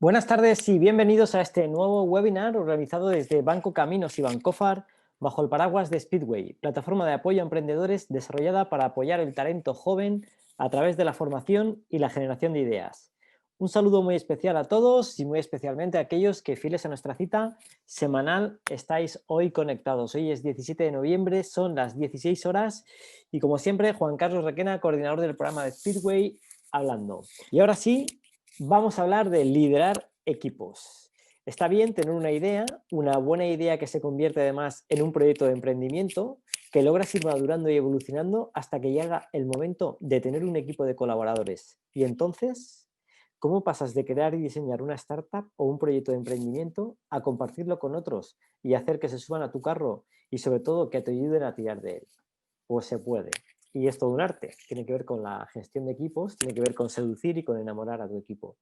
Buenas tardes y bienvenidos a este nuevo webinar organizado desde Banco Caminos y Bancofar bajo el paraguas de Speedway, plataforma de apoyo a emprendedores desarrollada para apoyar el talento joven a través de la formación y la generación de ideas. Un saludo muy especial a todos y muy especialmente a aquellos que, fieles a nuestra cita semanal, estáis hoy conectados. Hoy es 17 de noviembre, son las 16 horas y, como siempre, Juan Carlos Requena, coordinador del programa de Speedway, hablando. Y ahora sí, vamos a hablar de liderar equipos. Está bien tener una idea, una buena idea que se convierte además en un proyecto de emprendimiento que logras ir madurando y evolucionando hasta que llega el momento de tener un equipo de colaboradores. Y entonces, ¿cómo pasas de crear y diseñar una startup o un proyecto de emprendimiento a compartirlo con otros y hacer que se suban a tu carro y sobre todo que te ayuden a tirar de él? Pues se puede. Y es todo un arte. Tiene que ver con la gestión de equipos, tiene que ver con seducir y con enamorar a tu equipo.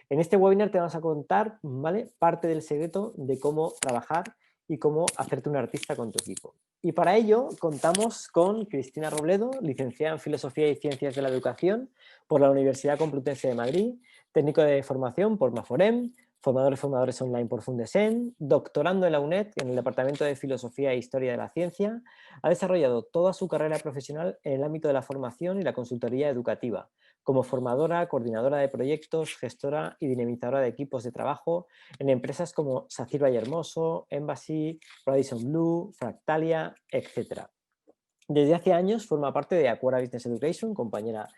En este webinar te vamos a contar, ¿vale?, parte del secreto de cómo trabajar y cómo hacerte un artista con tu equipo. Y para ello contamos con Cristina Robledo, licenciada en Filosofía y Ciencias de la Educación por la Universidad Complutense de Madrid, técnico de formación por Maforem, formadores online por Fundesen, doctorando en la UNED en el Departamento de Filosofía e Historia de la Ciencia. Ha desarrollado toda su carrera profesional en el ámbito de la formación y la consultoría educativa, como formadora, coordinadora de proyectos, gestora y dinamizadora de equipos de trabajo en empresas como Sacir Vallehermoso, Embassy, Radisson Blu, Fractalia, etc. Desde hace años forma parte de Aquara Business Education, compañera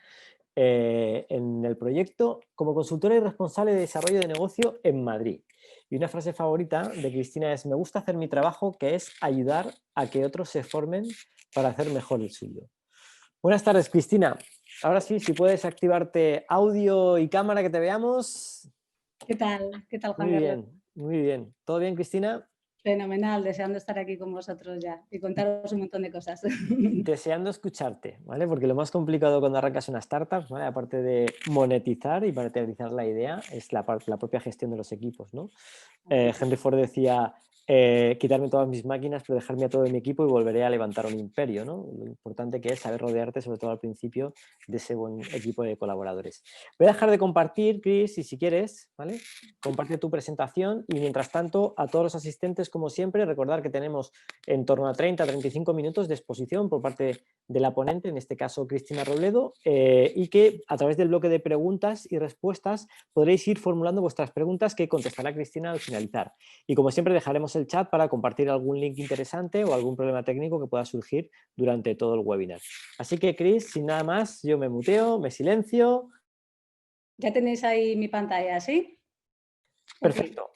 en el proyecto, como consultora y responsable de desarrollo de negocio en Madrid. Y una frase favorita de Cristina es: me gusta hacer mi trabajo, que es ayudar a que otros se formen para hacer mejor el suyo. Buenas tardes, Cristina. Ahora sí, si puedes activarte audio y cámara, que te veamos. ¿Qué tal? ¿Qué tal, Juan Muy Carlos? bien, muy bien. ¿Todo bien, Cristina? Fenomenal, deseando estar aquí con vosotros ya y contaros un montón de cosas. Deseando escucharte, ¿vale? Porque lo más complicado cuando arrancas una startup, ¿vale?, aparte de monetizar y materializar la idea, es la propia gestión de los equipos, ¿no? Henry Ford decía, quitarme todas mis máquinas, pero dejarme a todo mi equipo y volveré a levantar un imperio, ¿no? Lo importante que es saber rodearte, sobre todo al principio, de ese buen equipo de colaboradores. Voy a dejar de compartir, Chris, y si quieres, ¿vale?, comparte tu presentación y, mientras tanto, a todos los asistentes, como siempre, recordar que tenemos en torno a 30-35 minutos de exposición por parte de la ponente, en este caso Cristina Robledo, y que a través del bloque de preguntas y respuestas podréis ir formulando vuestras preguntas, que contestará Cristina al finalizar. Y, como siempre, dejaremos el chat para compartir algún link interesante o algún problema técnico que pueda surgir durante todo el webinar. Así que, Cris, sin nada más, yo me muteo, me silencio. Ya tenéis ahí mi pantalla, ¿sí? Ok, Perfecto.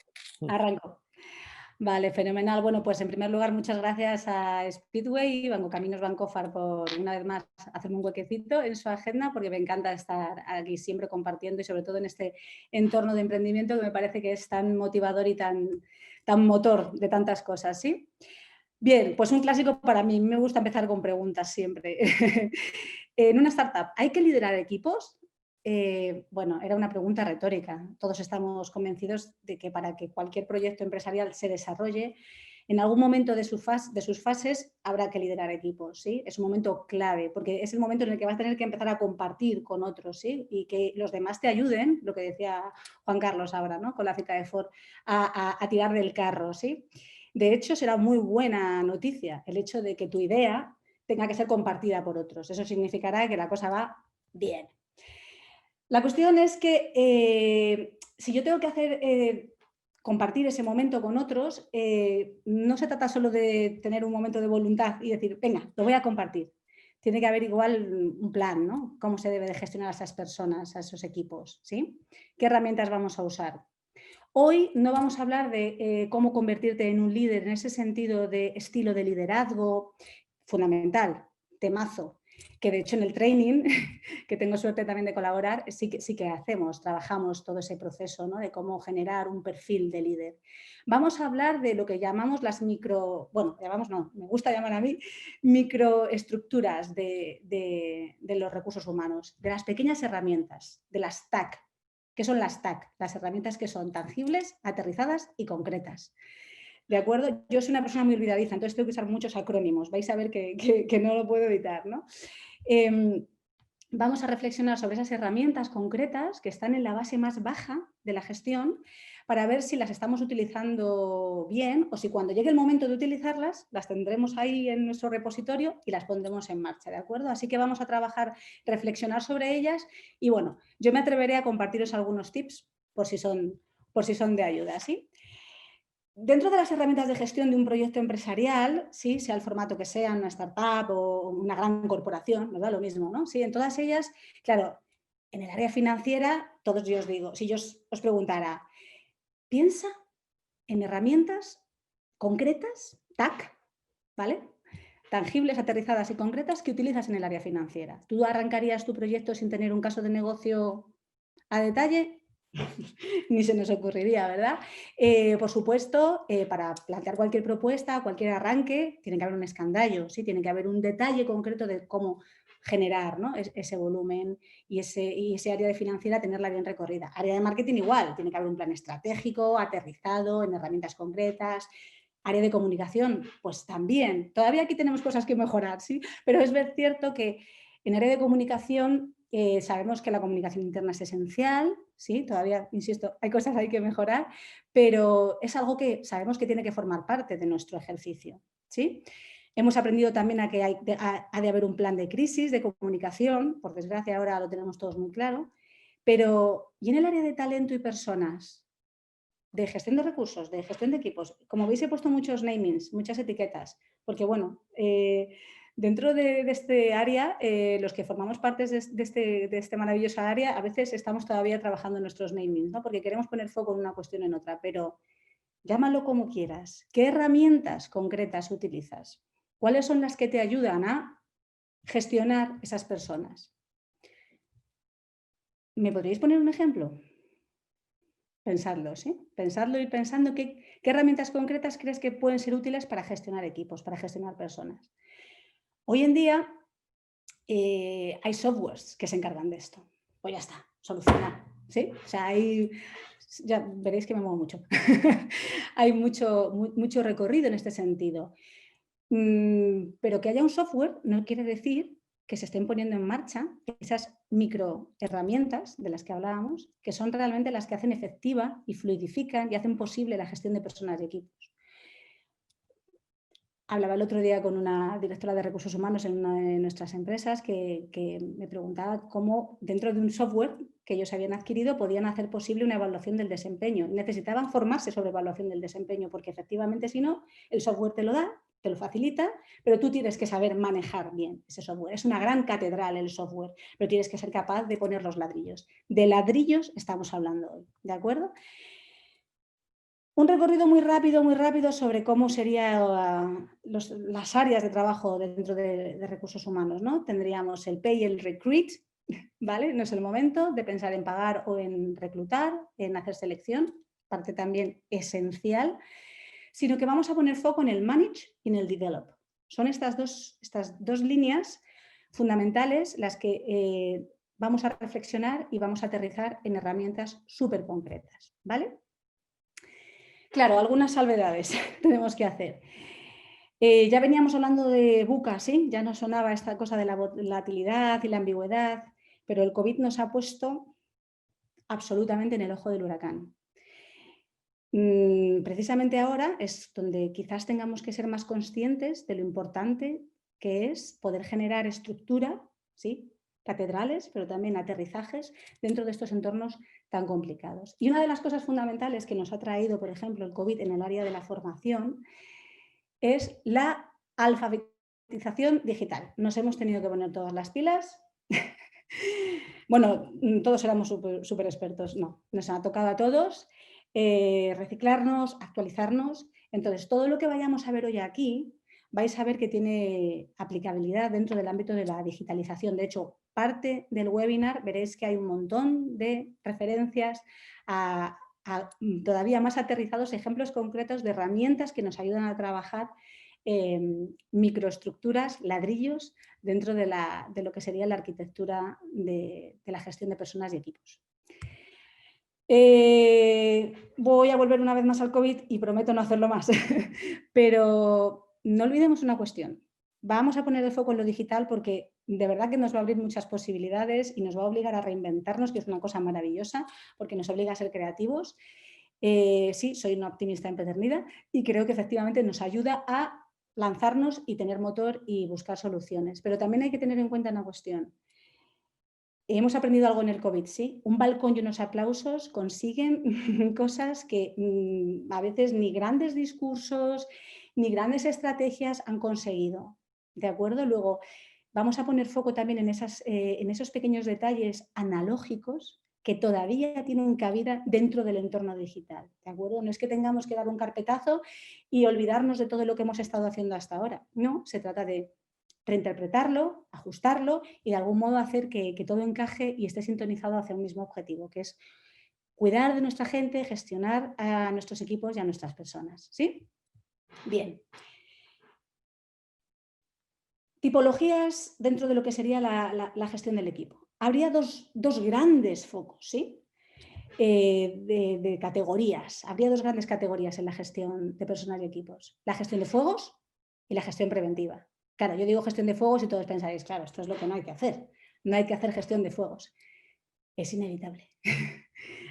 arranco. Vale, fenomenal. Bueno, pues en primer lugar, muchas gracias a Speedway y Banco Caminos Bancofar por, una vez más, hacerme un huequecito en su agenda, porque me encanta estar aquí siempre compartiendo, y sobre todo en este entorno de emprendimiento que me parece que es tan motivador y tan motor de tantas cosas, ¿sí? Bien, pues un clásico para mí. Me gusta empezar con preguntas siempre. En una startup, ¿hay que liderar equipos? Bueno, era una pregunta retórica. Todos estamos convencidos de que para que cualquier proyecto empresarial se desarrolle, en algún momento de sus fases habrá que liderar equipos, ¿sí? Es un momento clave, porque es el momento en el que vas a tener que empezar a compartir con otros, ¿sí? Y que los demás te ayuden, lo que decía Juan Carlos ahora, ¿no?, con la cita de Ford, a tirar del carro, ¿sí? De hecho, será muy buena noticia el hecho de que tu idea tenga que ser compartida por otros. Eso significará que la cosa va bien. La cuestión es que si yo tengo que compartir ese momento con otros, no se trata solo de tener un momento de voluntad y decir, venga, lo voy a compartir. Tiene que haber igual un plan, ¿no? Cómo se debe de gestionar a esas personas, a esos equipos, ¿sí? ¿Qué herramientas vamos a usar? Hoy no vamos a hablar de cómo convertirte en un líder en ese sentido de estilo de liderazgo fundamental, temazo, que de hecho en el training, que tengo suerte también de colaborar, sí que hacemos, trabajamos todo ese proceso, ¿no?, de cómo generar un perfil de líder. Vamos a hablar de lo que llamamos las me gusta llamar a mí, microestructuras de los recursos humanos, de las pequeñas herramientas, de las TAC. ¿Qué son las TAC? Las herramientas que son tangibles, aterrizadas y concretas. ¿De acuerdo? Yo soy una persona muy olvidadiza, entonces tengo que usar muchos acrónimos. Vais a ver que no lo puedo evitar, ¿no? vamos a reflexionar sobre esas herramientas concretas que están en la base más baja de la gestión para ver si las estamos utilizando bien o si cuando llegue el momento de utilizarlas las tendremos ahí en nuestro repositorio y las pondremos en marcha, ¿de acuerdo? Así que vamos a trabajar, reflexionar sobre ellas y bueno, yo me atreveré a compartiros algunos tips por si son de ayuda, ¿sí? Dentro de las herramientas de gestión de un proyecto empresarial, ¿sí? Sea el formato que sea, una startup o una gran corporación, nos da lo mismo, ¿no? Sí, en todas ellas, claro, en el área financiera, todos yo os digo, si yo os preguntara, piensa en herramientas concretas, TAC, ¿vale? Tangibles, aterrizadas y concretas que utilizas en el área financiera. ¿Tú arrancarías tu proyecto sin tener un caso de negocio a detalle? Ni se nos ocurriría, ¿verdad? Por supuesto, para plantear cualquier propuesta, cualquier arranque, tiene que haber un escandallo, ¿sí? Tiene que haber un detalle concreto de cómo generar, ¿no? ese volumen y ese área de financiera tenerla bien recorrida. Área de marketing igual, tiene que haber un plan estratégico, aterrizado, en herramientas concretas. Área de comunicación, pues también. Todavía aquí tenemos cosas que mejorar, ¿sí? Pero es cierto que en área de comunicación sabemos que la comunicación interna es esencial, ¿sí? Todavía, insisto, hay cosas ahí que mejorar, pero es algo que sabemos que tiene que formar parte de nuestro ejercicio, ¿sí? Hemos aprendido también a que ha de haber un plan de crisis, de comunicación, por desgracia ahora lo tenemos todos muy claro, pero ¿y en el área de talento y personas? De gestión de recursos, de gestión de equipos. Como veis, he puesto muchos namings, muchas etiquetas, porque bueno, dentro de este área, los que formamos parte de este maravilloso área, a veces estamos todavía trabajando en nuestros namings, ¿no? Porque queremos poner foco en una cuestión o en otra, pero llámalo como quieras. ¿Qué herramientas concretas utilizas? ¿Cuáles son las que te ayudan a gestionar esas personas? ¿Me podríais poner un ejemplo? Pensadlo, ¿sí? Pensadlo y pensando qué herramientas concretas crees que pueden ser útiles para gestionar equipos, para gestionar personas. Hoy en día hay softwares que se encargan de esto. Pues ya está, solucionado, ¿sí? O sea, ya veréis que me muevo mucho. Hay mucho recorrido en este sentido. Pero que haya un software no quiere decir que se estén poniendo en marcha esas micro herramientas de las que hablábamos, que son realmente las que hacen efectiva y fluidifican y hacen posible la gestión de personas y equipos. Hablaba el otro día con una directora de recursos humanos en una de nuestras empresas que me preguntaba cómo dentro de un software que ellos habían adquirido podían hacer posible una evaluación del desempeño. Necesitaban formarse sobre evaluación del desempeño porque efectivamente si no, el software te lo da, te lo facilita, pero tú tienes que saber manejar bien ese software. Es una gran catedral el software, pero tienes que ser capaz de poner los ladrillos. De ladrillos estamos hablando hoy, ¿de acuerdo? Un recorrido muy rápido sobre cómo serían las áreas de trabajo dentro de recursos humanos, ¿no? Tendríamos el pay y el recruit, ¿vale? No es el momento de pensar en pagar o en reclutar, en hacer selección, parte también esencial, sino que vamos a poner foco en el manage y en el develop. Son estas dos líneas fundamentales las que vamos a reflexionar y vamos a aterrizar en herramientas súper concretas, ¿vale? Claro, algunas salvedades tenemos que hacer. Ya veníamos hablando de VUCA, ¿sí? Ya nos sonaba esta cosa de la volatilidad y la ambigüedad, pero el COVID nos ha puesto absolutamente en el ojo del huracán. Precisamente ahora es donde quizás tengamos que ser más conscientes de lo importante que es poder generar estructura, ¿sí? Catedrales, pero también aterrizajes dentro de estos entornos tan complicados. Y una de las cosas fundamentales que nos ha traído, por ejemplo, el COVID en el área de la formación es la alfabetización digital. Nos hemos tenido que poner todas las pilas. Bueno, todos éramos súper expertos, no, nos ha tocado a todos reciclarnos, actualizarnos. Entonces, todo lo que vayamos a ver hoy aquí, vais a ver que tiene aplicabilidad dentro del ámbito de la digitalización. De hecho, parte del webinar veréis que hay un montón de referencias a todavía más aterrizados ejemplos concretos de herramientas que nos ayudan a trabajar microestructuras, ladrillos, dentro de lo que sería la arquitectura de la gestión de personas y equipos. Voy a volver una vez más al COVID y prometo no hacerlo más, pero no olvidemos una cuestión. Vamos a poner el foco en lo digital porque de verdad que nos va a abrir muchas posibilidades y nos va a obligar a reinventarnos, que es una cosa maravillosa, porque nos obliga a ser creativos. Sí, soy una optimista empedernida y creo que efectivamente nos ayuda a lanzarnos y tener motor y buscar soluciones. Pero también hay que tener en cuenta una cuestión. Hemos aprendido algo en el COVID, sí. Un balcón y unos aplausos consiguen cosas que a veces ni grandes discursos ni grandes estrategias han conseguido. ¿De acuerdo? Luego, vamos a poner foco también en esos pequeños detalles analógicos que todavía tienen cabida dentro del entorno digital. ¿De acuerdo? No es que tengamos que dar un carpetazo y olvidarnos de todo lo que hemos estado haciendo hasta ahora. No, se trata de reinterpretarlo, ajustarlo y de algún modo hacer que todo encaje y esté sintonizado hacia un mismo objetivo, que es cuidar de nuestra gente, gestionar a nuestros equipos y a nuestras personas. ¿Sí? Bien. Tipologías dentro de lo que sería la gestión del equipo. Habría dos grandes focos, ¿sí? De categorías. Habría dos grandes categorías en la gestión de personal y equipos. La gestión de fuegos y la gestión preventiva. Claro, yo digo gestión de fuegos y todos pensaréis, claro, esto es lo que no hay que hacer. No hay que hacer gestión de fuegos. Es inevitable.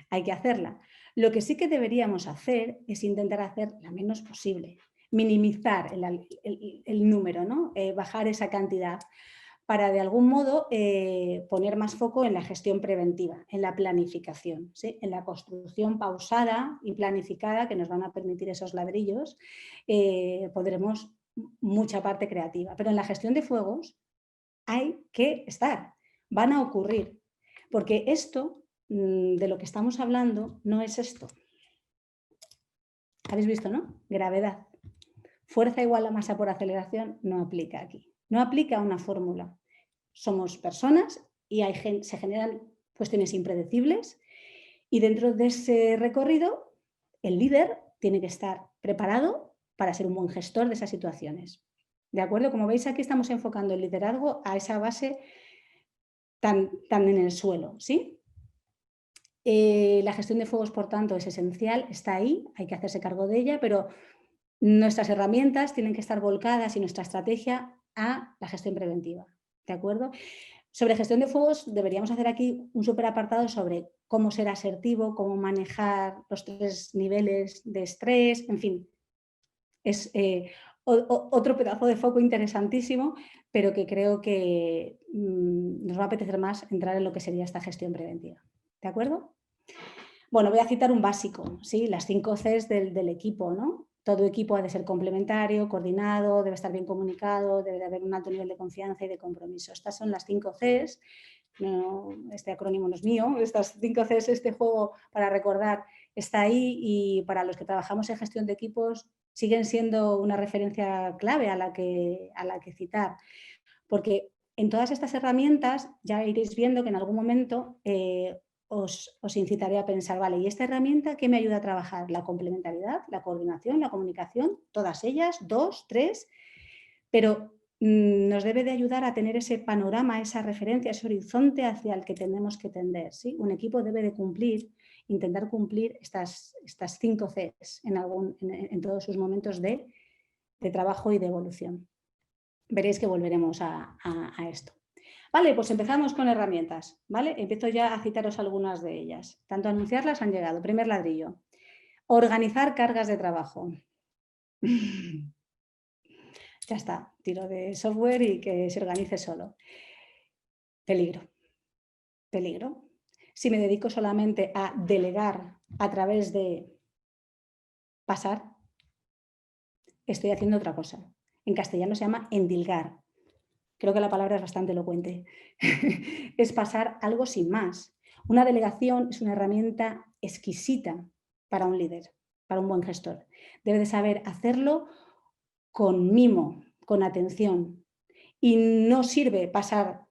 Hay que hacerla. Lo que sí que deberíamos hacer es intentar hacer la menos posible. Minimizar el número, ¿no? Bajar esa cantidad para de algún modo poner más foco en la gestión preventiva, en la planificación, ¿sí? En la construcción pausada y planificada que nos van a permitir esos ladrillos, podremos mucha parte creativa. Pero en la gestión de fuegos hay que estar, van a ocurrir, porque esto de lo que estamos hablando no es esto. ¿Habéis visto, no? Gravedad. Fuerza igual a masa por aceleración no aplica aquí. No aplica una fórmula. Somos personas y se generan cuestiones impredecibles y dentro de ese recorrido el líder tiene que estar preparado para ser un buen gestor de esas situaciones. ¿De acuerdo? Como veis, aquí estamos enfocando el liderazgo a esa base tan en el suelo, ¿sí? La gestión de fuegos, por tanto, es esencial, está ahí, hay que hacerse cargo de ella, pero nuestras herramientas tienen que estar volcadas y nuestra estrategia a la gestión preventiva, ¿de acuerdo? Sobre gestión de fuegos deberíamos hacer aquí un súper apartado sobre cómo ser asertivo, cómo manejar los 3 niveles de estrés, en fin. Es otro pedazo de foco interesantísimo, pero que creo que nos va a apetecer más entrar en lo que sería esta gestión preventiva. ¿De acuerdo? Bueno, voy a citar un básico, ¿sí? Las 5 Cs del equipo, ¿no? Todo equipo ha de ser complementario, coordinado, debe estar bien comunicado, debe de haber un alto nivel de confianza y de compromiso. Estas son las 5 Cs. No, este acrónimo no es mío. Estas 5 Cs, este juego para recordar, está ahí y para los que trabajamos en gestión de equipos siguen siendo una referencia clave a la que citar. Porque en todas estas herramientas ya iréis viendo que en algún momento os incitaré a pensar, vale, ¿y esta herramienta qué me ayuda a trabajar? La complementariedad, la coordinación, la comunicación, todas ellas, 2, 3, pero nos debe de ayudar a tener ese panorama, esa referencia, ese horizonte hacia el que tenemos que tender, ¿sí? Un equipo debe de intentar cumplir estas 5 Cs en todos sus momentos de trabajo y de evolución. Veréis que volveremos a esto. Vale, pues empezamos con herramientas, ¿vale? Empiezo ya a citaros algunas de ellas. Tanto anunciarlas han llegado. Primer ladrillo. Organizar cargas de trabajo. Ya está, tiro de software y que se organice solo. Peligro. Peligro. Si me dedico solamente a delegar a través de pasar, estoy haciendo otra cosa. En castellano se llama endilgar. Creo que la palabra es bastante elocuente. Es pasar algo sin más. Una delegación es una herramienta exquisita para un líder, para un buen gestor. Debe de saber hacerlo con mimo, con atención. Y no sirve pasar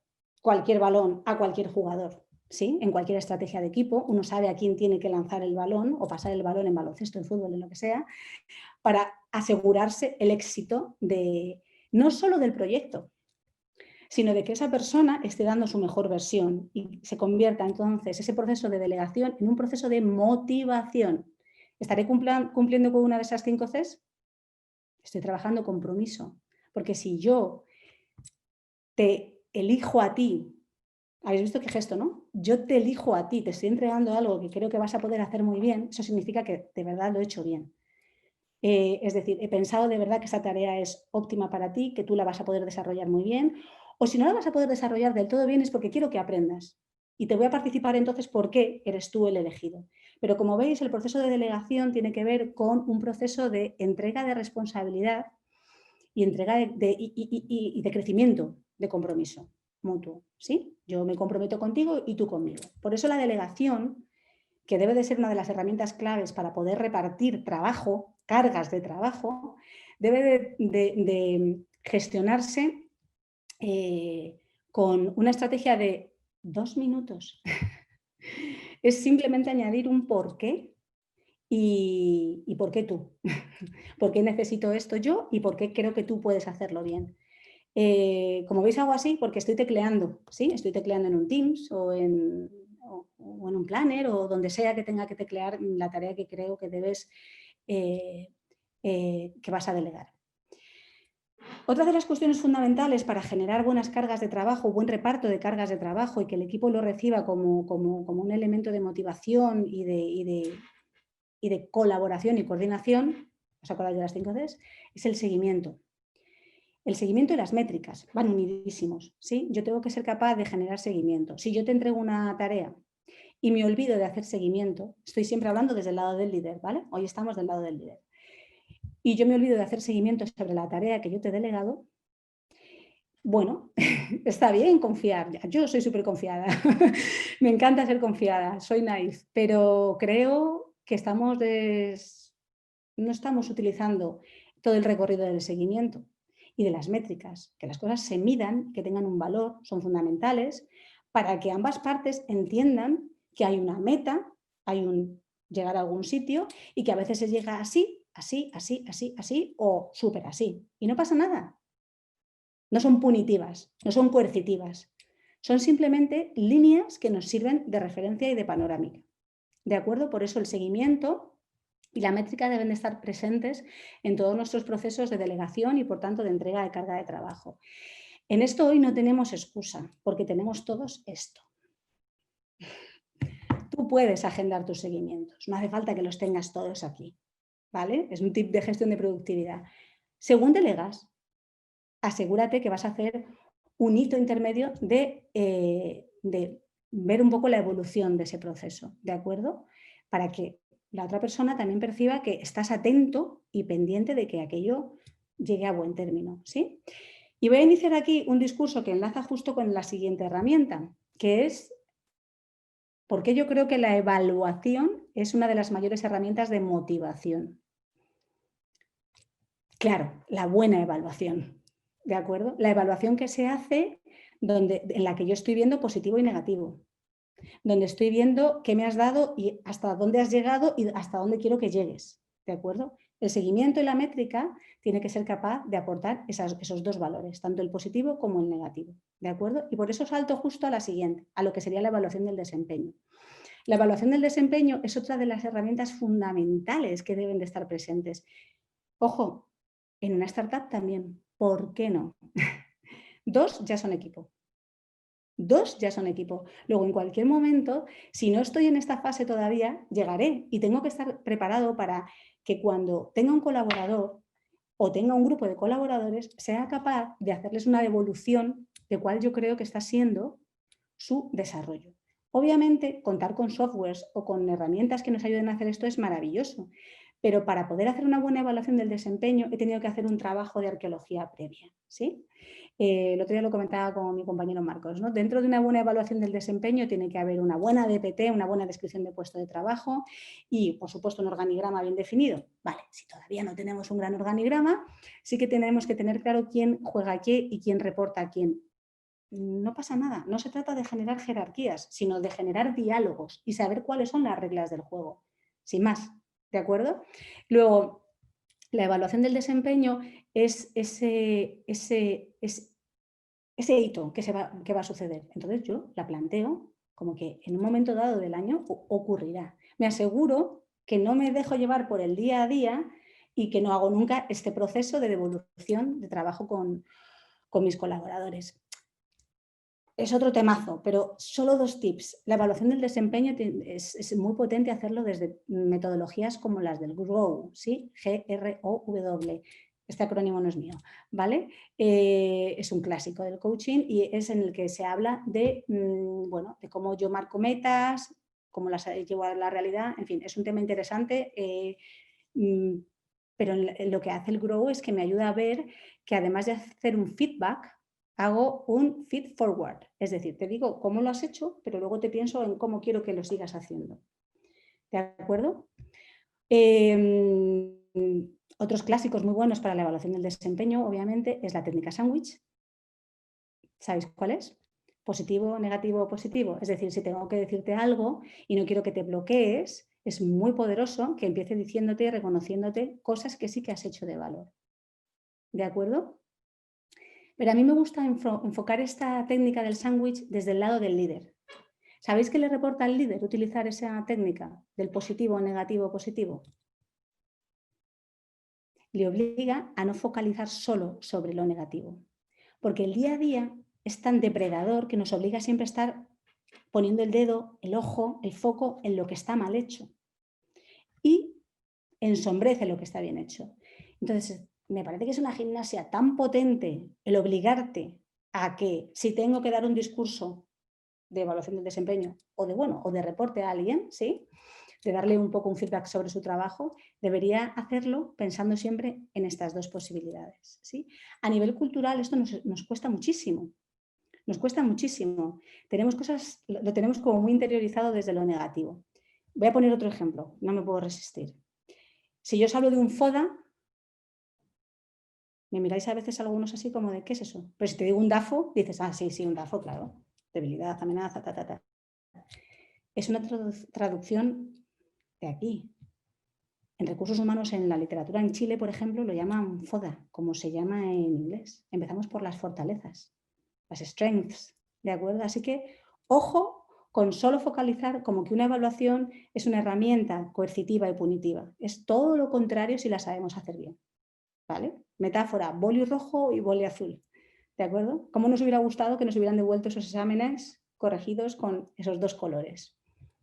cualquier balón a cualquier jugador. ¿Sí? En cualquier estrategia de equipo, uno sabe a quién tiene que lanzar el balón o pasar el balón en baloncesto, en fútbol, en lo que sea, para asegurarse el éxito no solo del proyecto, sino de que esa persona esté dando su mejor versión y se convierta entonces ese proceso de delegación en un proceso de motivación. ¿Estaré cumpliendo con una de esas 5 Cs? Estoy trabajando compromiso, porque si yo te elijo a ti. ¿Habéis visto qué gesto, no? Yo te elijo a ti, te estoy entregando algo que creo que vas a poder hacer muy bien, eso significa que de verdad lo he hecho bien. Es decir, he pensado de verdad que esa tarea es óptima para ti, que tú la vas a poder desarrollar muy bien, o si no la vas a poder desarrollar del todo bien es porque quiero que aprendas. Y te voy a participar entonces porque eres tú el elegido. Pero como veis, el proceso de delegación tiene que ver con un proceso de entrega de responsabilidad y entrega de crecimiento de compromiso mutuo. ¿Sí? Yo me comprometo contigo y tú conmigo. Por eso la delegación, que debe de ser una de las herramientas claves para poder repartir trabajo, cargas de trabajo, debe de gestionarse con una estrategia de 2 minutos. Es simplemente añadir un porqué y por qué tú. ¿Por qué necesito esto yo y por qué creo que tú puedes hacerlo bien? Como veis, hago así porque estoy tecleando, ¿sí? Estoy tecleando en un Teams o en un Planner o donde sea que tenga que teclear la tarea que creo que debes, que vas a delegar. Otra de las cuestiones fundamentales para generar buenas cargas de trabajo, buen reparto de cargas de trabajo y que el equipo lo reciba como un elemento de motivación y de colaboración y coordinación, ¿os acordáis de las 5 Cs? Es el seguimiento. El seguimiento y las métricas van unidísimos, ¿sí? Yo tengo que ser capaz de generar seguimiento. Si yo te entrego una tarea y me olvido de hacer seguimiento, estoy siempre hablando desde el lado del líder, ¿vale? Hoy estamos del lado del líder. Y yo me olvido de hacer seguimiento sobre la tarea que yo te he delegado, bueno, está bien confiar. Yo soy súper confiada. Me encanta ser confiada, soy naif, pero creo que no estamos utilizando todo el recorrido del seguimiento y de las métricas. Que las cosas se midan, que tengan un valor, son fundamentales para que ambas partes entiendan que hay una meta, hay un llegar a algún sitio y que a veces se llega así, así, así, así, así o súper así. Y no pasa nada. No son punitivas, no son coercitivas. Son simplemente líneas que nos sirven de referencia y de panorámica. ¿De acuerdo? Por eso el seguimiento y la métrica deben de estar presentes en todos nuestros procesos de delegación y, por tanto, de entrega de carga de trabajo. En esto hoy no tenemos excusa, porque tenemos todos esto. Tú puedes agendar tus seguimientos, no hace falta que los tengas todos aquí, ¿vale? Es un tip de gestión de productividad. Según delegas, asegúrate que vas a hacer un hito intermedio de ver un poco la evolución de ese proceso, ¿de acuerdo? Para que la otra persona también perciba que estás atento y pendiente de que aquello llegue a buen término, ¿sí? Y voy a iniciar aquí un discurso que enlaza justo con la siguiente herramienta, que es por qué yo creo que la evaluación es una de las mayores herramientas de motivación. Claro, la buena evaluación, ¿de acuerdo? La evaluación que se hace en la que yo estoy viendo positivo y negativo, donde estoy viendo qué me has dado y hasta dónde has llegado y hasta dónde quiero que llegues, ¿de acuerdo? El seguimiento y la métrica tiene que ser capaz de aportar esos dos valores, tanto el positivo como el negativo, ¿de acuerdo? Y por eso salto justo a la siguiente, a lo que sería la evaluación del desempeño. La evaluación del desempeño es otra de las herramientas fundamentales que deben de estar presentes. Ojo, en una startup también, ¿por qué no? Dos ya son equipo. Dos ya son equipo. Luego, en cualquier momento, si no estoy en esta fase todavía, llegaré y tengo que estar preparado para que cuando tenga un colaborador o tenga un grupo de colaboradores, sea capaz de hacerles una devolución de cuál yo creo que está siendo su desarrollo. Obviamente, contar con softwares o con herramientas que nos ayuden a hacer esto es maravilloso, pero para poder hacer una buena evaluación del desempeño he tenido que hacer un trabajo de arqueología previa, ¿sí? El otro día lo comentaba con mi compañero Marcos, ¿no? Dentro de una buena evaluación del desempeño tiene que haber una buena DPT, una buena descripción de puesto de trabajo y, por supuesto, un organigrama bien definido. Vale, si todavía no tenemos un gran organigrama, sí que tenemos que tener claro quién juega a qué y quién reporta a quién. No pasa nada, no se trata de generar jerarquías, sino de generar diálogos y saber cuáles son las reglas del juego, sin más, ¿de acuerdo? Luego, la evaluación del desempeño es ese hito que va a suceder. Entonces yo la planteo como que en un momento dado del año ocurrirá. Me aseguro que no me dejo llevar por el día a día y que no hago nunca este proceso de devolución de trabajo con mis colaboradores. es otro temazo, pero solo 2 tips. La evaluación del desempeño es muy potente hacerlo desde metodologías como las del GROW, ¿sí? G-R-O-W. Este acrónimo no es mío, ¿vale? Es un clásico del coaching y es en el que se habla de, bueno, de cómo yo marco metas, cómo las llevo a la realidad. En fin, es un tema interesante, pero lo que hace el GROW es que me ayuda a ver que además de hacer un feedback, hago un feed forward, es decir, te digo cómo lo has hecho, pero luego te pienso en cómo quiero que lo sigas haciendo. ¿De acuerdo? Otros clásicos muy buenos para la evaluación del desempeño, obviamente, es la técnica sándwich. ¿Sabéis cuál es? Positivo, negativo, positivo. Es decir, si tengo que decirte algo y no quiero que te bloquees, es muy poderoso que empiece diciéndote y reconociéndote cosas que sí que has hecho de valor. ¿De acuerdo? Pero a mí me gusta enfocar esta técnica del sándwich desde el lado del líder. ¿Sabéis qué le reporta al líder utilizar esa técnica del positivo, negativo, positivo? Le obliga a no focalizar solo sobre lo negativo. Porque el día a día es tan depredador que nos obliga siempre a estar poniendo el dedo, el ojo, el foco en lo que está mal hecho. Y ensombrece lo que está bien hecho. Entonces, me parece que es una gimnasia tan potente el obligarte a que si tengo que dar un discurso de evaluación del desempeño o de, bueno, o de reporte a alguien, ¿sí? De darle un poco un feedback sobre su trabajo, debería hacerlo pensando siempre en estas 2 posibilidades, ¿sí? A nivel cultural esto nos cuesta muchísimo. Nos cuesta muchísimo. Tenemos cosas, lo tenemos como muy interiorizado desde lo negativo. Voy a poner otro ejemplo, no me puedo resistir. Si yo os hablo de un FODA, me miráis a veces algunos así como de, ¿qué es eso? Pero si te digo un DAFO, dices, ah, sí, un DAFO, claro. Debilidad, amenaza, ta, ta, ta. Es una traducción de aquí. En recursos humanos, en la literatura en Chile, por ejemplo, lo llaman FODA, como se llama en inglés. Empezamos por las fortalezas, las strengths, ¿de acuerdo? Así que, ojo con solo focalizar como que una evaluación es una herramienta coercitiva y punitiva. Es todo lo contrario si la sabemos hacer bien, ¿vale? Metáfora, boli rojo y boli azul, ¿de acuerdo? ¿Cómo nos hubiera gustado que nos hubieran devuelto esos exámenes corregidos con esos 2 colores?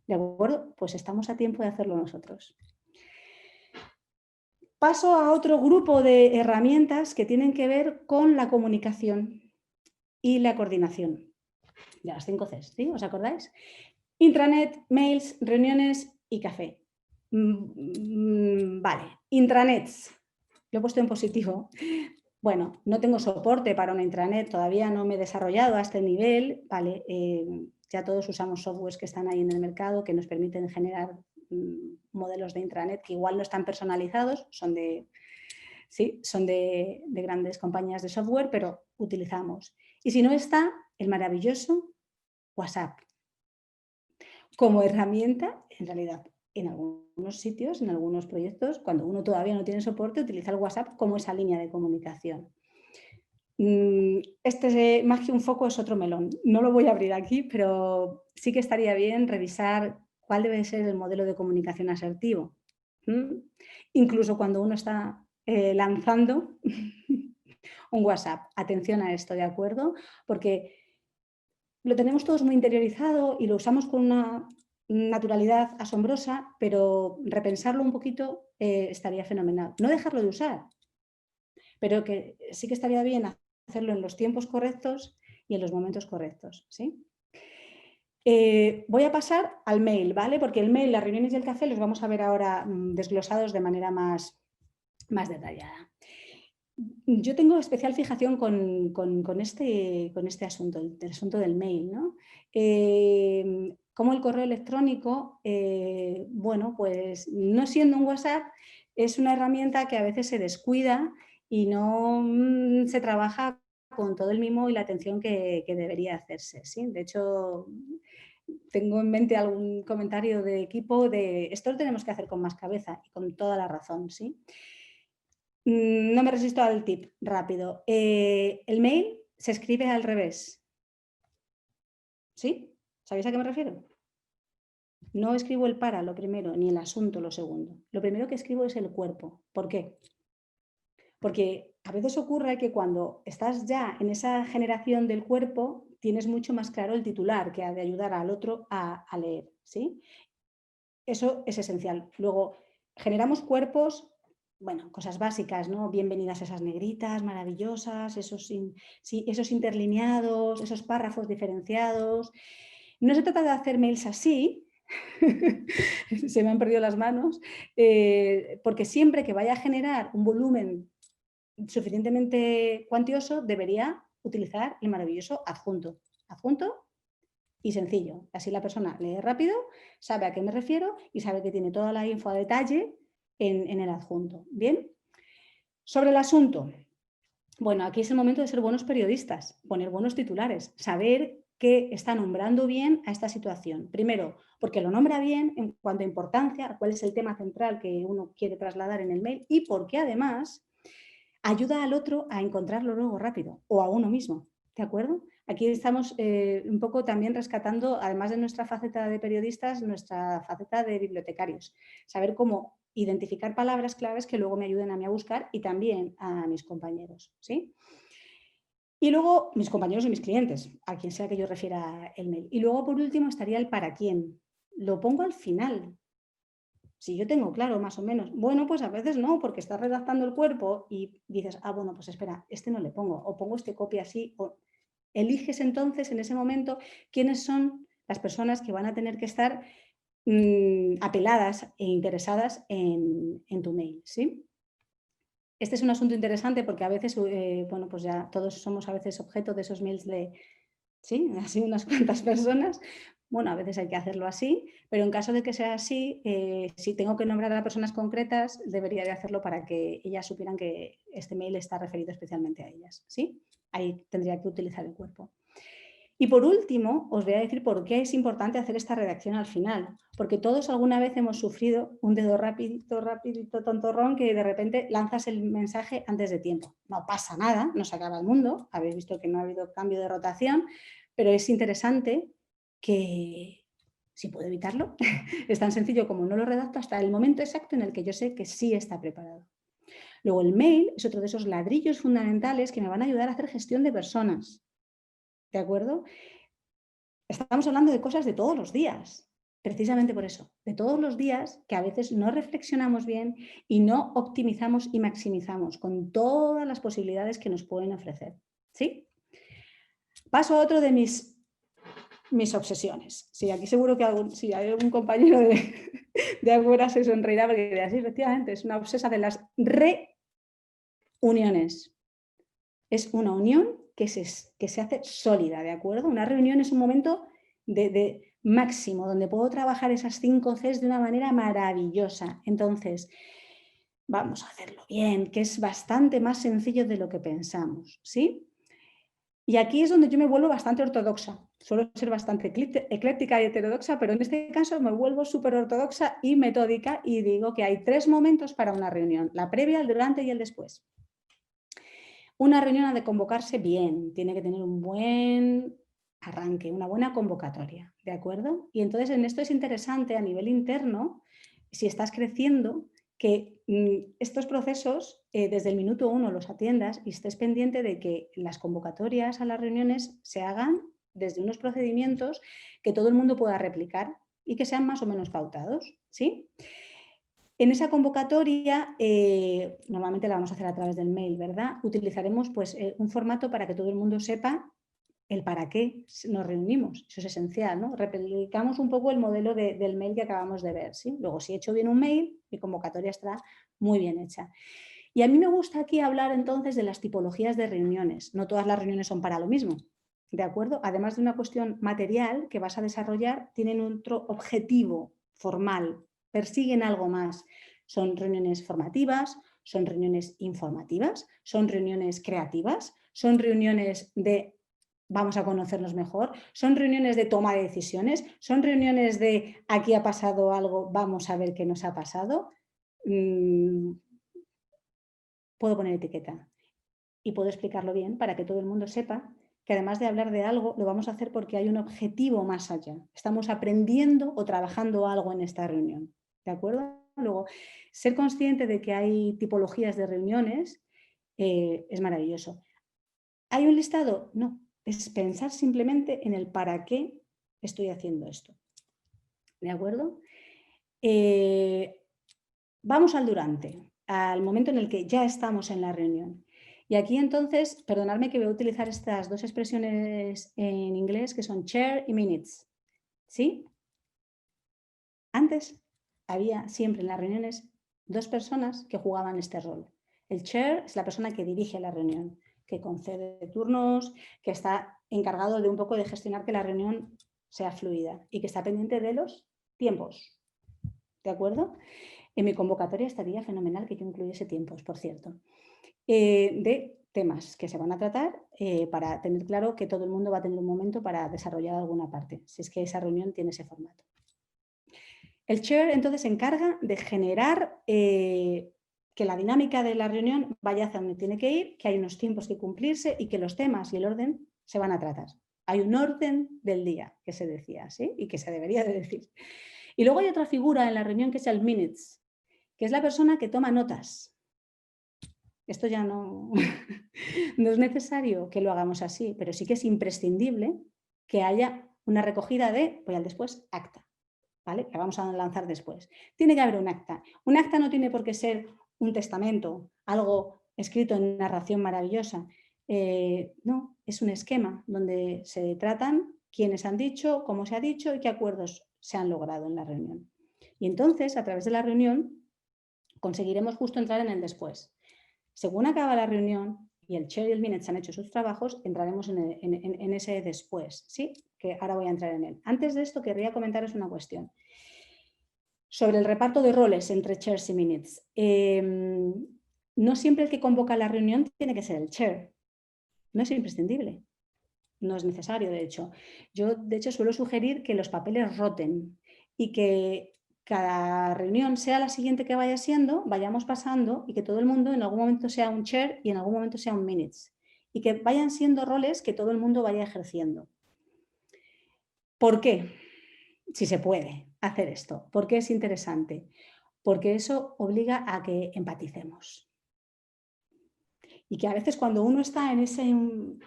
¿De acuerdo? Pues estamos a tiempo de hacerlo nosotros. Paso a otro grupo de herramientas que tienen que ver con la comunicación y la coordinación. De las 5 Cs, ¿sí? ¿Os acordáis? Intranet, mails, reuniones y café. Vale, intranets. Lo he puesto en positivo. Bueno, no tengo soporte para una intranet, todavía no me he desarrollado a este nivel, ¿vale? Ya todos usamos softwares que están ahí en el mercado que nos permiten generar modelos de intranet que igual no están personalizados, son de grandes compañías de software, pero utilizamos. Y si no está, el maravilloso WhatsApp. Como herramienta, en realidad, en algunos sitios, en algunos proyectos, cuando uno todavía no tiene soporte, utiliza el WhatsApp como esa línea de comunicación. Este más que un foco es otro melón. No lo voy a abrir aquí, pero sí que estaría bien revisar cuál debe ser el modelo de comunicación asertivo. Incluso cuando uno está lanzando un WhatsApp. Atención a esto, ¿de acuerdo? Porque lo tenemos todos muy interiorizado y lo usamos con una naturalidad asombrosa, pero repensarlo un poquito estaría fenomenal. No dejarlo de usar, pero que sí que estaría bien hacerlo en los tiempos correctos y en los momentos correctos, ¿sí? Voy a pasar al mail, ¿vale? Porque el mail, las reuniones y el café los vamos a ver ahora desglosados de manera más detallada. Yo tengo especial fijación con este asunto, el asunto del mail, ¿no? Como el correo electrónico, bueno, pues no siendo un WhatsApp, es una herramienta que a veces se descuida y no se trabaja con todo el mimo y la atención que debería hacerse, ¿sí? De hecho, tengo en mente algún comentario de equipo de esto lo tenemos que hacer con más cabeza y con toda la razón, ¿sí? No me resisto al tip rápido. El mail se escribe al revés. ¿Sí? ¿Sabéis a qué me refiero? No escribo el para lo primero, ni el asunto lo segundo. Lo primero que escribo es el cuerpo. ¿Por qué? Porque a veces ocurre que cuando estás ya en esa generación del cuerpo, tienes mucho más claro el titular que ha de ayudar al otro a leer, ¿sí? Eso es esencial. Luego, generamos cuerpos, bueno, cosas básicas, ¿no? Bienvenidas esas negritas maravillosas, esos interlineados, esos párrafos diferenciados. No se trata de hacer mails así, se me han perdido las manos, porque siempre que vaya a generar un volumen suficientemente cuantioso, debería utilizar el maravilloso adjunto. Adjunto y sencillo. Así la persona lee rápido, sabe a qué me refiero y sabe que tiene toda la info a detalle en el adjunto. Bien, sobre el asunto. Bueno, aquí es el momento de ser buenos periodistas, poner buenos titulares, saber que está nombrando bien a esta situación. Primero, porque lo nombra bien en cuanto a importancia, cuál es el tema central que uno quiere trasladar en el mail y porque además ayuda al otro a encontrarlo luego rápido o a uno mismo. ¿De acuerdo? Aquí estamos un poco también rescatando, además de nuestra faceta de periodistas, nuestra faceta de bibliotecarios. Saber cómo identificar palabras claves que luego me ayuden a mí a buscar y también a mis compañeros, ¿sí? Y luego mis compañeros y mis clientes, a quien sea que yo refiera el mail. Y luego, por último, estaría el para quién. Lo pongo al final. Si yo tengo claro más o menos, bueno, pues a veces no, porque estás redactando el cuerpo y dices, ah, bueno, pues espera, este no le pongo, o pongo este copia así, o eliges entonces en ese momento quiénes son las personas que van a tener que estar apeladas e interesadas en tu mail, ¿sí? Este es un asunto interesante porque a veces, bueno, pues ya todos somos a veces objeto de esos mails de, sí, así unas cuantas personas. Bueno, a veces hay que hacerlo así, pero en caso de que sea así, si tengo que nombrar a personas concretas, debería de hacerlo para que ellas supieran que este mail está referido especialmente a ellas, ¿sí? Ahí tendría que utilizar el cuerpo. Y por último, os voy a decir por qué es importante hacer esta redacción al final, porque todos alguna vez hemos sufrido un dedo rapidito, tontorrón, que de repente lanzas el mensaje antes de tiempo. No pasa nada, no se acaba el mundo, habéis visto que no ha habido cambio de rotación, pero es interesante que, si puedo evitarlo, es tan sencillo como no lo redacto hasta el momento exacto en el que yo sé que sí está preparado. Luego el mail es otro de esos ladrillos fundamentales que me van a ayudar a hacer gestión de personas. ¿De acuerdo? Estamos hablando de cosas de todos los días, precisamente por eso, de todos los días que a veces no reflexionamos bien y no optimizamos y maximizamos con todas las posibilidades que nos pueden ofrecer. ¿Sí? Paso a otro de mis obsesiones. Sí, aquí seguro que si hay algún compañero de Agora se sonreirá porque dirá, sí, efectivamente, es una obsesa de las reuniones. Es una unión que se hace sólida, ¿de acuerdo? Una reunión es un momento de máximo, donde puedo trabajar esas 5 Cs de una manera maravillosa. Entonces, vamos a hacerlo bien, que es bastante más sencillo de lo que pensamos, ¿sí? Y aquí es donde yo me vuelvo bastante ortodoxa. Suelo ser bastante ecléctica y heterodoxa, pero en este caso me vuelvo súper ortodoxa y metódica y digo que hay 3 momentos para una reunión, la previa, el durante y el después. Una reunión ha de convocarse bien, tiene que tener un buen arranque, una buena convocatoria, ¿de acuerdo? Y entonces en esto es interesante a nivel interno, si estás creciendo, que estos procesos desde el minuto 1 los atiendas y estés pendiente de que las convocatorias a las reuniones se hagan desde unos procedimientos que todo el mundo pueda replicar y que sean más o menos pautados, ¿sí? En esa convocatoria, normalmente la vamos a hacer a través del mail, ¿verdad? Utilizaremos pues, un formato para que todo el mundo sepa el para qué nos reunimos. Eso es esencial, ¿no? Replicamos un poco el modelo del mail que acabamos de ver, ¿sí? Luego, si he hecho bien un mail, mi convocatoria estará muy bien hecha. Y a mí me gusta aquí hablar entonces de las tipologías de reuniones. No todas las reuniones son para lo mismo, ¿de acuerdo? Además de una cuestión material que vas a desarrollar, tienen otro objetivo formal, persiguen algo más. Son reuniones formativas, son reuniones informativas, son reuniones creativas, son reuniones de vamos a conocernos mejor, son reuniones de toma de decisiones, son reuniones de aquí ha pasado algo, vamos a ver qué nos ha pasado. Puedo poner etiqueta y puedo explicarlo bien para que todo el mundo sepa que además de hablar de algo, lo vamos a hacer porque hay un objetivo más allá. Estamos aprendiendo o trabajando algo en esta reunión. ¿De acuerdo? Luego, ser consciente de que hay tipologías de reuniones es maravilloso. ¿Hay un listado? No. es pensar simplemente en el para qué estoy haciendo esto. ¿De acuerdo? Vamos al durante, al momento en el que ya estamos en la reunión. Y aquí entonces, perdonadme que voy a utilizar estas dos expresiones en inglés que son chair y minutes. ¿Sí? Antes había siempre en las reuniones dos personas que jugaban este rol. El chair es la persona que dirige la reunión, que concede turnos, que está encargado de un poco de gestionar que la reunión sea fluida y que está pendiente de los tiempos. ¿De acuerdo? En mi convocatoria estaría fenomenal que yo incluyese tiempos, por cierto, de temas que se van a tratar para tener claro que todo el mundo va a tener un momento para desarrollar alguna parte, si es que esa reunión tiene ese formato. El chair entonces se encarga de generar que la dinámica de la reunión vaya hacia donde tiene que ir, que hay unos tiempos que cumplirse y que los temas y el orden se van a tratar. Hay un orden del día que se decía, ¿sí? Y que se debería de decir. Y luego hay otra figura en la reunión que es el minutes, que es la persona que toma notas. Esto ya no, no es necesario que lo hagamos así, pero sí que es imprescindible que haya una recogida de, voy al después, acta, ¿vale? Que vamos a lanzar después. Tiene que haber un acta. Un acta no tiene por qué ser un testamento, algo escrito en narración maravillosa. No, es un esquema donde se tratan quiénes han dicho, cómo se ha dicho y qué acuerdos se han logrado en la reunión. Y entonces, a través de la reunión, conseguiremos justo entrar en el después. Según acaba la reunión y el chair y el minutes han hecho sus trabajos, entraremos en ese después, ¿sí? Que ahora voy a entrar en él. Antes de esto, querría comentaros una cuestión sobre el reparto de roles entre chairs y minutes. No siempre el que convoca la reunión tiene que ser el chair. No es imprescindible. No es necesario, de hecho. Yo, de hecho, suelo sugerir que los papeles roten y que cada reunión, sea la siguiente que vaya siendo, vayamos pasando y que todo el mundo en algún momento sea un chair y en algún momento sea un minutes. Y que vayan siendo roles que todo el mundo vaya ejerciendo. ¿Por qué? Si se puede hacer esto. ¿Por qué es interesante? Porque eso obliga a que empaticemos. Y que a veces cuando uno está en ese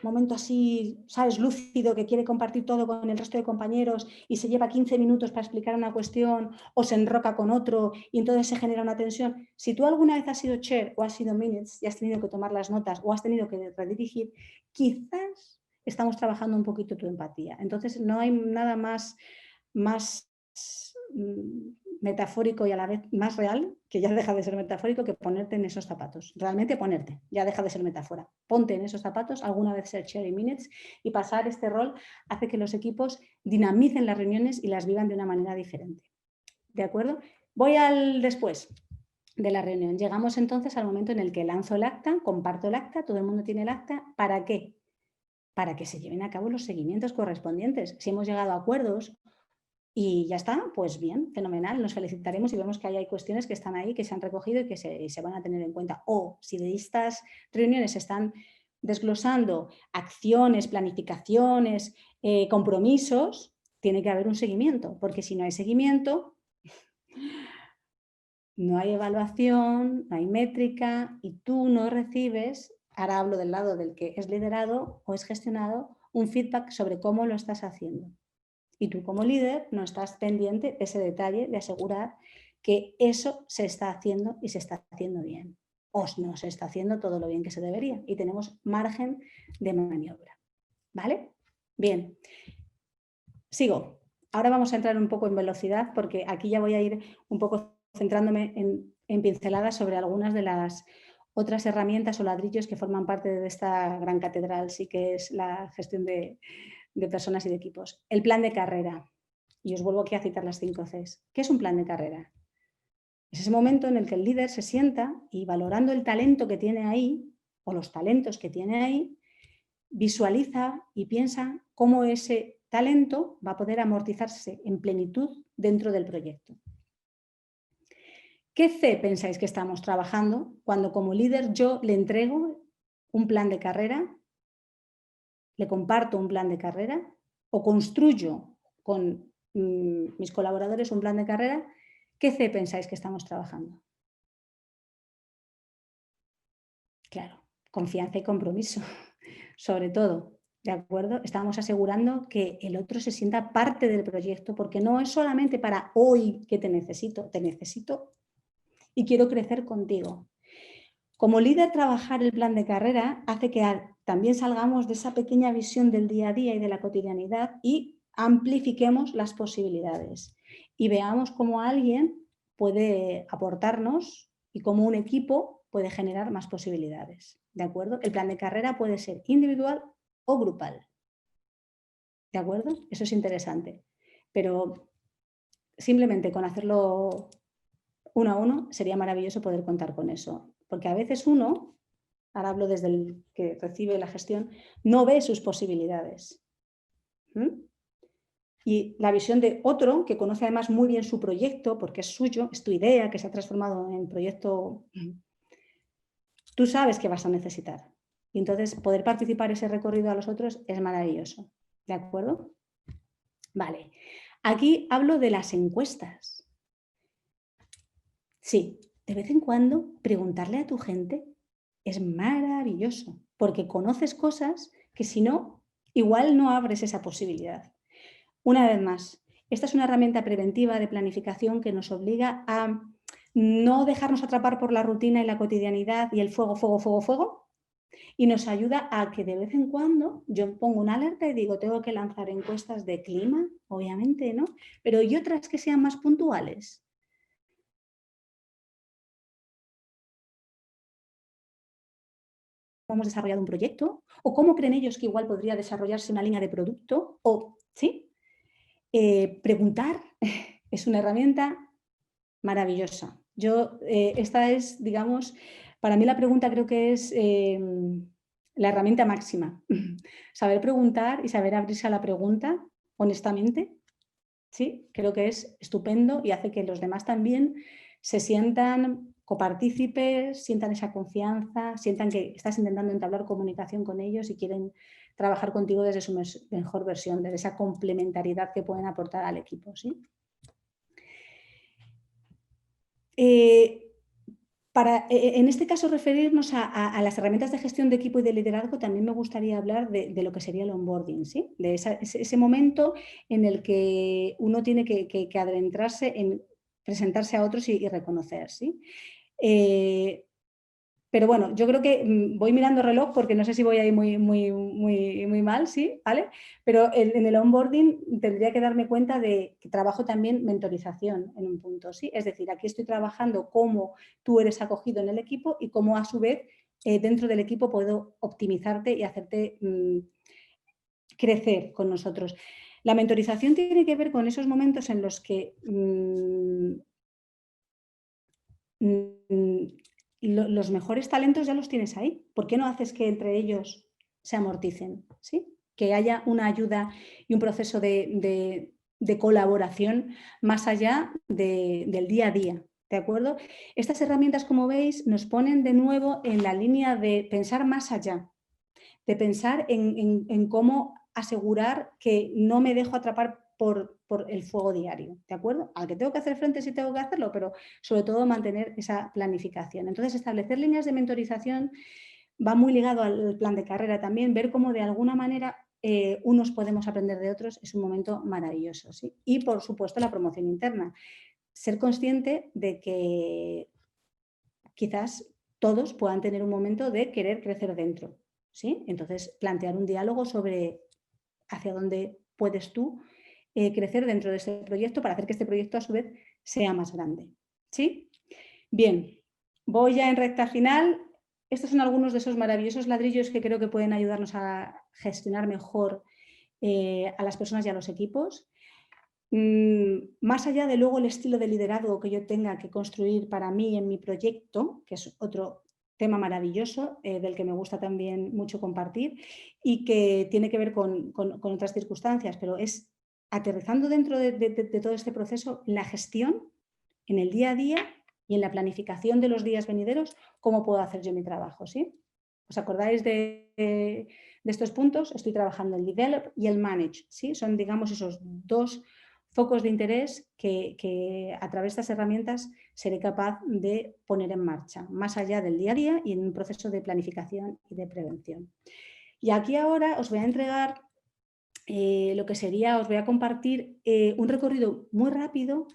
momento así, ¿sabes?, lúcido, que quiere compartir todo con el resto de compañeros y se lleva 15 minutos para explicar una cuestión o se enroca con otro y entonces se genera una tensión. Si tú alguna vez has sido chair o has sido minutes y has tenido que tomar las notas o has tenido que redirigir, quizás estamos trabajando un poquito tu empatía. Entonces no hay nada más metafórico y a la vez más real, que ya deja de ser metafórico, que ponerte en esos zapatos. Realmente ponerte, ya deja de ser metáfora. Ponte en esos zapatos, alguna vez ser chair y minutes, y pasar este rol hace que los equipos dinamicen las reuniones y las vivan de una manera diferente. ¿De acuerdo? Voy al después de la reunión. Llegamos entonces al momento en el que lanzo el acta, comparto el acta, todo el mundo tiene el acta. ¿Para qué? Para que se lleven a cabo los seguimientos correspondientes. Si hemos llegado a acuerdos y ya está, pues bien, fenomenal, nos felicitaremos y vemos que hay cuestiones que están ahí, que se han recogido y que se van a tener en cuenta. O si de estas reuniones se están desglosando acciones, planificaciones, compromisos, tiene que haber un seguimiento, porque si no hay seguimiento, no hay evaluación, no hay métrica y tú no recibes, ahora hablo del lado del que es liderado o es gestionado, un feedback sobre cómo lo estás haciendo. Y tú como líder no estás pendiente de ese detalle de asegurar que eso se está haciendo y se está haciendo bien. O no se está haciendo todo lo bien que se debería y tenemos margen de maniobra. ¿Vale? Bien. Sigo. Ahora vamos a entrar un poco en velocidad porque aquí ya voy a ir un poco centrándome en pinceladas sobre algunas de las otras herramientas o ladrillos que forman parte de esta gran catedral, sí que es la gestión de personas y de equipos. El plan de carrera. Y os vuelvo aquí a citar las 5 Cs. ¿Qué es un plan de carrera? Es ese momento en el que el líder se sienta y valorando el talento que tiene ahí, o los talentos que tiene ahí, visualiza y piensa cómo ese talento va a poder amortizarse en plenitud dentro del proyecto. ¿Qué C pensáis que estamos trabajando cuando como líder yo le entrego un plan de carrera, le comparto un plan de carrera o construyo con mis colaboradores un plan de carrera? ¿Qué C pensáis que estamos trabajando? Claro, confianza y compromiso, sobre todo. ¿de acuerdo? Estamos asegurando que el otro se sienta parte del proyecto, porque no es solamente para hoy que te necesito y quiero crecer contigo. Como líder, trabajar el plan de carrera hace que también salgamos de esa pequeña visión del día a día y de la cotidianidad y amplifiquemos las posibilidades y veamos cómo alguien puede aportarnos y cómo un equipo puede generar más posibilidades, ¿de acuerdo? El plan de carrera puede ser individual o grupal, ¿de acuerdo? Eso es interesante, pero simplemente con hacerlo uno a uno sería maravilloso poder contar con eso, porque a veces uno, ahora hablo desde el que recibe la gestión, no ve sus posibilidades. Y la visión de otro, que conoce además muy bien su proyecto, porque es suyo, es tu idea, que se ha transformado en proyecto, tú sabes que vas a necesitar. Y entonces poder participar ese recorrido a los otros es maravilloso. ¿De acuerdo? Vale. Aquí hablo de las encuestas. Sí, de vez en cuando preguntarle a tu gente es maravilloso, porque conoces cosas que si no, igual no abres esa posibilidad. Una vez más, esta es una herramienta preventiva de planificación que nos obliga a no dejarnos atrapar por la rutina y la cotidianidad y el fuego, fuego, fuego, fuego, y nos ayuda a que de vez en cuando yo pongo una alerta y digo, tengo que lanzar encuestas de clima, obviamente, ¿no? Pero y otras que sean más puntuales. ¿Cómo hemos desarrollado un proyecto? ¿O cómo creen ellos que igual podría desarrollarse una línea de producto? ¿O sí? Preguntar es una herramienta maravillosa. Esta es, digamos, para mí la pregunta creo que es la herramienta máxima. Saber preguntar y saber abrirse a la pregunta honestamente, ¿sí? Creo que es estupendo y hace que los demás también se sientan copartícipes, sientan esa confianza, sientan que estás intentando entablar comunicación con ellos y quieren trabajar contigo desde su mejor versión, desde esa complementariedad que pueden aportar al equipo, ¿sí? Para, en este caso, referirnos a las herramientas de gestión de equipo y de liderazgo, también me gustaría hablar de lo que sería el onboarding, ¿sí? De ese momento en el que uno tiene que adentrarse en presentarse a otros y reconocer, ¿sí? Pero bueno, yo creo que voy mirando reloj porque no sé si voy ahí muy mal, ¿sí? ¿Vale? Pero en el onboarding tendría que darme cuenta de que trabajo también mentorización en un punto, ¿sí? Es decir, aquí estoy trabajando cómo tú eres acogido en el equipo y cómo a su vez dentro del equipo puedo optimizarte y hacerte crecer con nosotros. La mentorización tiene que ver con esos momentos en los que los mejores talentos ya los tienes ahí. ¿Por qué no haces que entre ellos se amorticen? ¿Sí? Que haya una ayuda y un proceso de colaboración más allá del día a día. ¿De acuerdo? Estas herramientas, como veis, nos ponen de nuevo en la línea de pensar más allá, de pensar en cómo asegurar que no me dejo atrapar por el fuego diario, ¿de acuerdo? Al que tengo que hacer frente sí tengo que hacerlo, pero sobre todo mantener esa planificación. Entonces, establecer líneas de mentorización va muy ligado al plan de carrera también, ver cómo de alguna manera unos podemos aprender de otros es un momento maravilloso, ¿sí? Y, por supuesto, la promoción interna. Ser consciente de que quizás todos puedan tener un momento de querer crecer dentro, ¿sí? Entonces, plantear un diálogo sobre hacia dónde puedes tú crecer dentro de ese proyecto para hacer que este proyecto a su vez sea más grande, ¿sí? Bien, voy ya en recta final. Estos son algunos de esos maravillosos ladrillos que creo que pueden ayudarnos a gestionar mejor a las personas y a los equipos. Más allá de luego el estilo de liderazgo que yo tenga que construir para mí en mi proyecto, que es otro tema maravilloso del que me gusta también mucho compartir y que tiene que ver con otras circunstancias, pero es aterrizando dentro de todo este proceso la gestión en el día a día y en la planificación de los días venideros, cómo puedo hacer yo mi trabajo, ¿sí? ¿Os acordáis de estos puntos? Estoy trabajando el develop y el manage, ¿sí? Son, digamos, esos dos focos de interés que a través de estas herramientas seré capaz de poner en marcha, más allá del día a día y en un proceso de planificación y de prevención. Y aquí ahora os voy a entregar lo que sería, os voy a compartir un recorrido muy rápido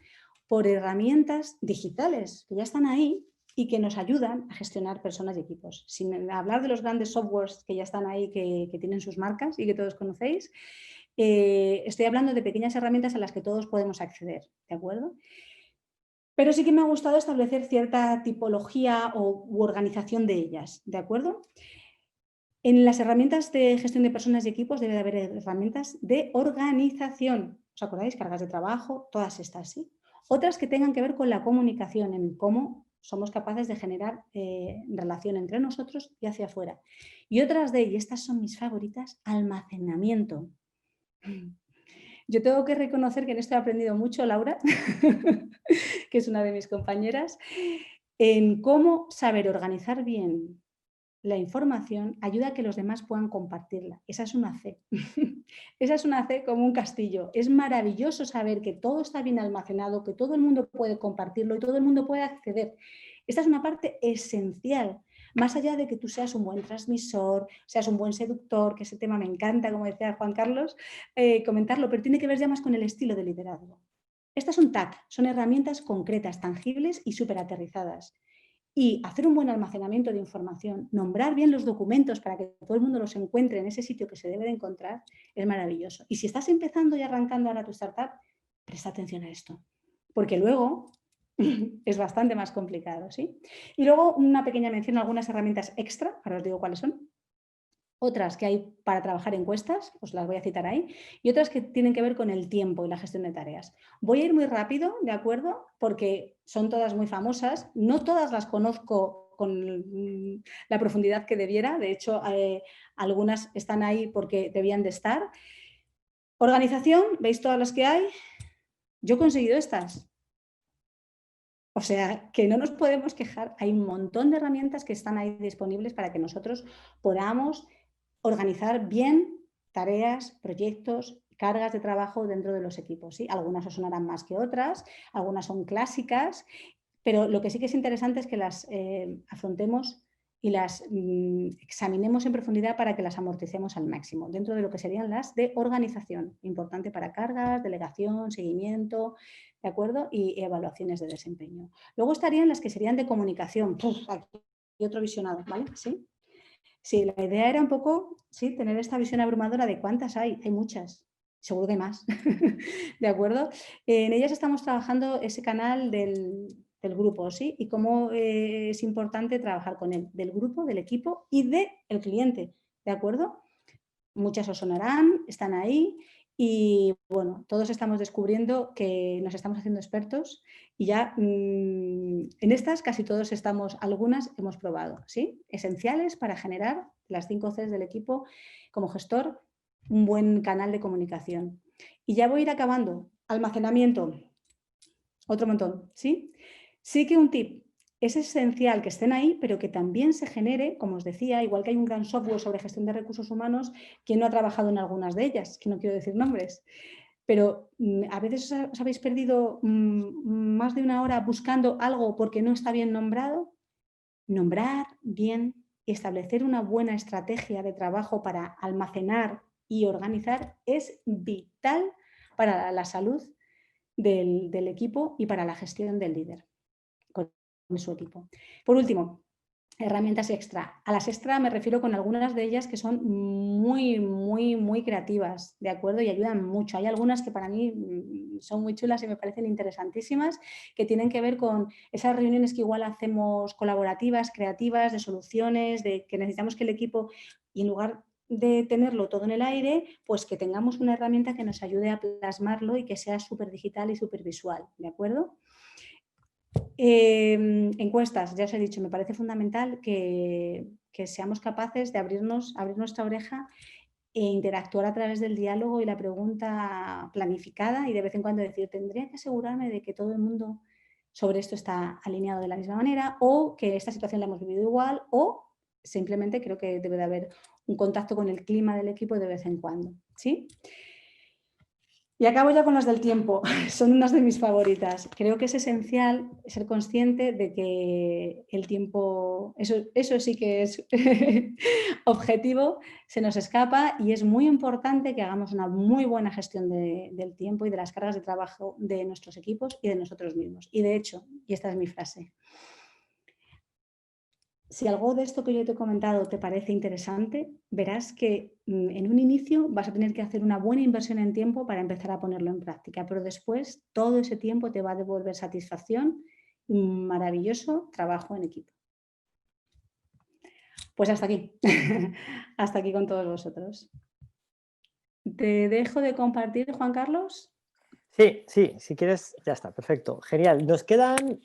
por herramientas digitales que ya están ahí y que nos ayudan a gestionar personas y equipos. Sin hablar de los grandes softwares que ya están ahí, que tienen sus marcas y que todos conocéis, estoy hablando de pequeñas herramientas a las que todos podemos acceder, ¿de acuerdo? Pero sí que me ha gustado establecer cierta tipología u organización de ellas, ¿de acuerdo? En las herramientas de gestión de personas y equipos debe de haber herramientas de organización. ¿Os acordáis? Cargas de trabajo, todas estas, ¿sí? Otras que tengan que ver con la comunicación, en cómo somos capaces de generar relación entre nosotros y hacia afuera. Y otras y estas son mis favoritas, almacenamiento. Yo tengo que reconocer que en esto he aprendido mucho, Laura, que es una de mis compañeras, en cómo saber organizar bien la información ayuda a que los demás puedan compartirla. Esa es una C. Esa es una C como un castillo. Es maravilloso saber que todo está bien almacenado, que todo el mundo puede compartirlo y todo el mundo puede acceder. Esta es una parte esencial. Más allá de que tú seas un buen transmisor, seas un buen seductor, que ese tema me encanta, como decía Juan Carlos, comentarlo, pero tiene que ver ya más con el estilo de liderazgo. Estas son TAC, son herramientas concretas, tangibles y súper aterrizadas. Y hacer un buen almacenamiento de información, nombrar bien los documentos para que todo el mundo los encuentre en ese sitio que se debe de encontrar, es maravilloso. Y si estás empezando y arrancando ahora tu startup, presta atención a esto, porque luego es bastante más complicado, ¿sí? Y luego una pequeña mención a algunas herramientas extra, ahora os digo cuáles son. Otras que hay para trabajar encuestas, os las voy a citar ahí, y otras que tienen que ver con el tiempo y la gestión de tareas. Voy a ir muy rápido, ¿de acuerdo? Porque son todas muy famosas, no todas las conozco con la profundidad que debiera, de hecho algunas están ahí porque debían de estar. Organización, ¿veis todas las que hay? Yo he conseguido estas. O sea, que no nos podemos quejar, hay un montón de herramientas que están ahí disponibles para que nosotros podamos organizar bien tareas, proyectos, cargas de trabajo dentro de los equipos. ¿Sí? Algunas os sonarán más que otras, algunas son clásicas, pero lo que sí que es interesante es que las afrontemos y las examinemos en profundidad para que las amorticemos al máximo, dentro de lo que serían las de organización, importante para cargas, delegación, seguimiento, ¿de acuerdo? Y evaluaciones de desempeño. Luego estarían las que serían de comunicación. Aquí otro visionado, ¿vale? ¿Sí? Sí, la idea era un poco, sí, tener esta visión abrumadora de cuántas hay muchas, seguro que hay más, ¿de acuerdo? En ellas estamos trabajando ese canal del grupo, ¿sí? Y cómo es importante trabajar con él, del grupo, del equipo y del cliente, ¿de acuerdo? Muchas os sonarán, están ahí y bueno, todos estamos descubriendo que nos estamos haciendo expertos y ya en estas casi todos estamos, algunas hemos probado, ¿sí? Esenciales para generar las 5 Cs del equipo como gestor, un buen canal de comunicación. Y ya voy a ir acabando. Almacenamiento, otro montón, ¿sí? Sí que un tip, es esencial que estén ahí, pero que también se genere, como os decía, igual que hay un gran software sobre gestión de recursos humanos, quien no ha trabajado en algunas de ellas, que no quiero decir nombres, pero a veces os habéis perdido más de una hora buscando algo porque no está bien nombrado. Nombrar bien y establecer una buena estrategia de trabajo para almacenar y organizar es vital para la salud del equipo y para la gestión del líder con su equipo. Por último, herramientas extra. A las extra me refiero con algunas de ellas que son muy creativas, ¿de acuerdo? Y ayudan mucho. Hay algunas que para mí son muy chulas y me parecen interesantísimas, que tienen que ver con esas reuniones que igual hacemos colaborativas, creativas, de soluciones, de que necesitamos que el equipo, y en lugar de tenerlo todo en el aire, pues que tengamos una herramienta que nos ayude a plasmarlo y que sea súper digital y súper visual, ¿de acuerdo? Encuestas, ya os he dicho, me parece fundamental que seamos capaces de abrir nuestra oreja e interactuar a través del diálogo y la pregunta planificada y de vez en cuando decir, tendría que asegurarme de que todo el mundo sobre esto está alineado de la misma manera o que esta situación la hemos vivido igual o simplemente creo que debe de haber un contacto con el clima del equipo de vez en cuando, ¿sí? Y acabo ya con las del tiempo, son unas de mis favoritas. Creo que es esencial ser consciente de que el tiempo, eso sí que es objetivo, se nos escapa y es muy importante que hagamos una muy buena gestión del tiempo y de las cargas de trabajo de nuestros equipos y de nosotros mismos. Y de hecho, y esta es mi frase, si algo de esto que yo te he comentado te parece interesante, verás que en un inicio vas a tener que hacer una buena inversión en tiempo para empezar a ponerlo en práctica, pero después todo ese tiempo te va a devolver satisfacción y un maravilloso trabajo en equipo. Pues hasta aquí, hasta aquí con todos vosotros. ¿Te dejo de compartir, Juan Carlos? Sí, sí, si quieres, ya está, perfecto. Genial. Nos quedan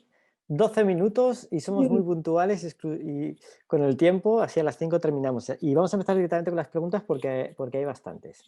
12 minutos y somos muy puntuales y con el tiempo, así a las 5 terminamos. Y vamos a empezar directamente con las preguntas porque hay bastantes.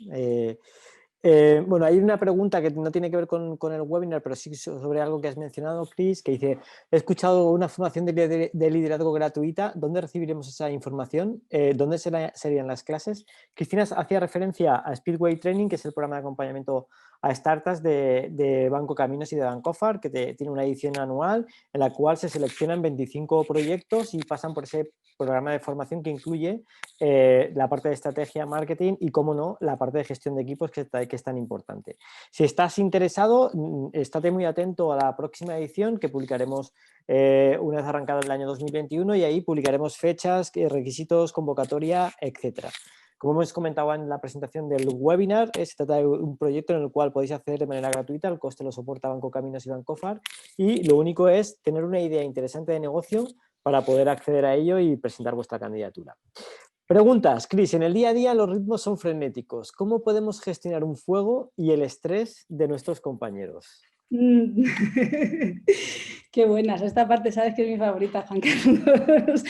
Bueno, hay una pregunta que no tiene que ver con el webinar, pero sí sobre algo que has mencionado, Chris, que dice: he escuchado una formación de liderazgo gratuita, ¿dónde recibiremos esa información? ¿Dónde serían las clases? Cristina hacía referencia a Speedway Training, que es el programa de acompañamiento a startups de Banco Caminos y de Bancofar, que tiene una edición anual en la cual se seleccionan 25 proyectos y pasan por ese programa de formación que incluye la parte de estrategia, marketing y, cómo no, la parte de gestión de equipos, que es tan importante. Si estás interesado, estate muy atento a la próxima edición que publicaremos una vez arrancado el año 2021, y ahí publicaremos fechas, requisitos, convocatoria, etcétera. Como hemos comentado en la presentación del webinar, se trata de un proyecto en el cual podéis acceder de manera gratuita, el coste lo soporta Banco Caminos y Bancofar, y lo único es tener una idea interesante de negocio para poder acceder a ello y presentar vuestra candidatura. Preguntas, Cris. En el día a día los ritmos son frenéticos. ¿Cómo podemos gestionar un fuego y el estrés de nuestros compañeros? Qué buenas, esta parte sabes que es mi favorita, Juan Carlos.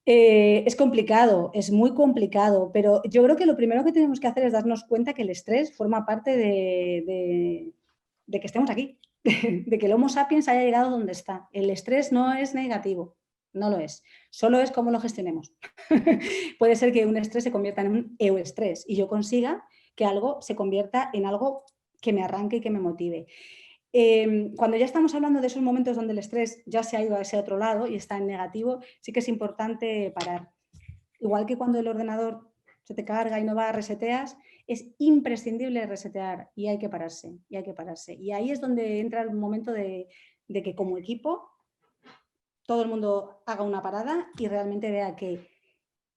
Es complicado, es muy complicado, pero yo creo que lo primero que tenemos que hacer es darnos cuenta que el estrés forma parte de que estemos aquí, de que el Homo sapiens haya llegado donde está. El estrés no es negativo, no lo es, solo es cómo lo gestionemos. Puede ser que un estrés se convierta en un euestrés y yo consiga que algo se convierta en algo que me arranque y que me motive. Cuando ya estamos hablando de esos momentos donde el estrés ya se ha ido a ese otro lado y está en negativo, sí que es importante parar. Igual que cuando el ordenador se te carga y no va, reseteas, es imprescindible resetear y hay que pararse, y hay que pararse. Y ahí es donde entra el momento de que como equipo todo el mundo haga una parada y realmente vea que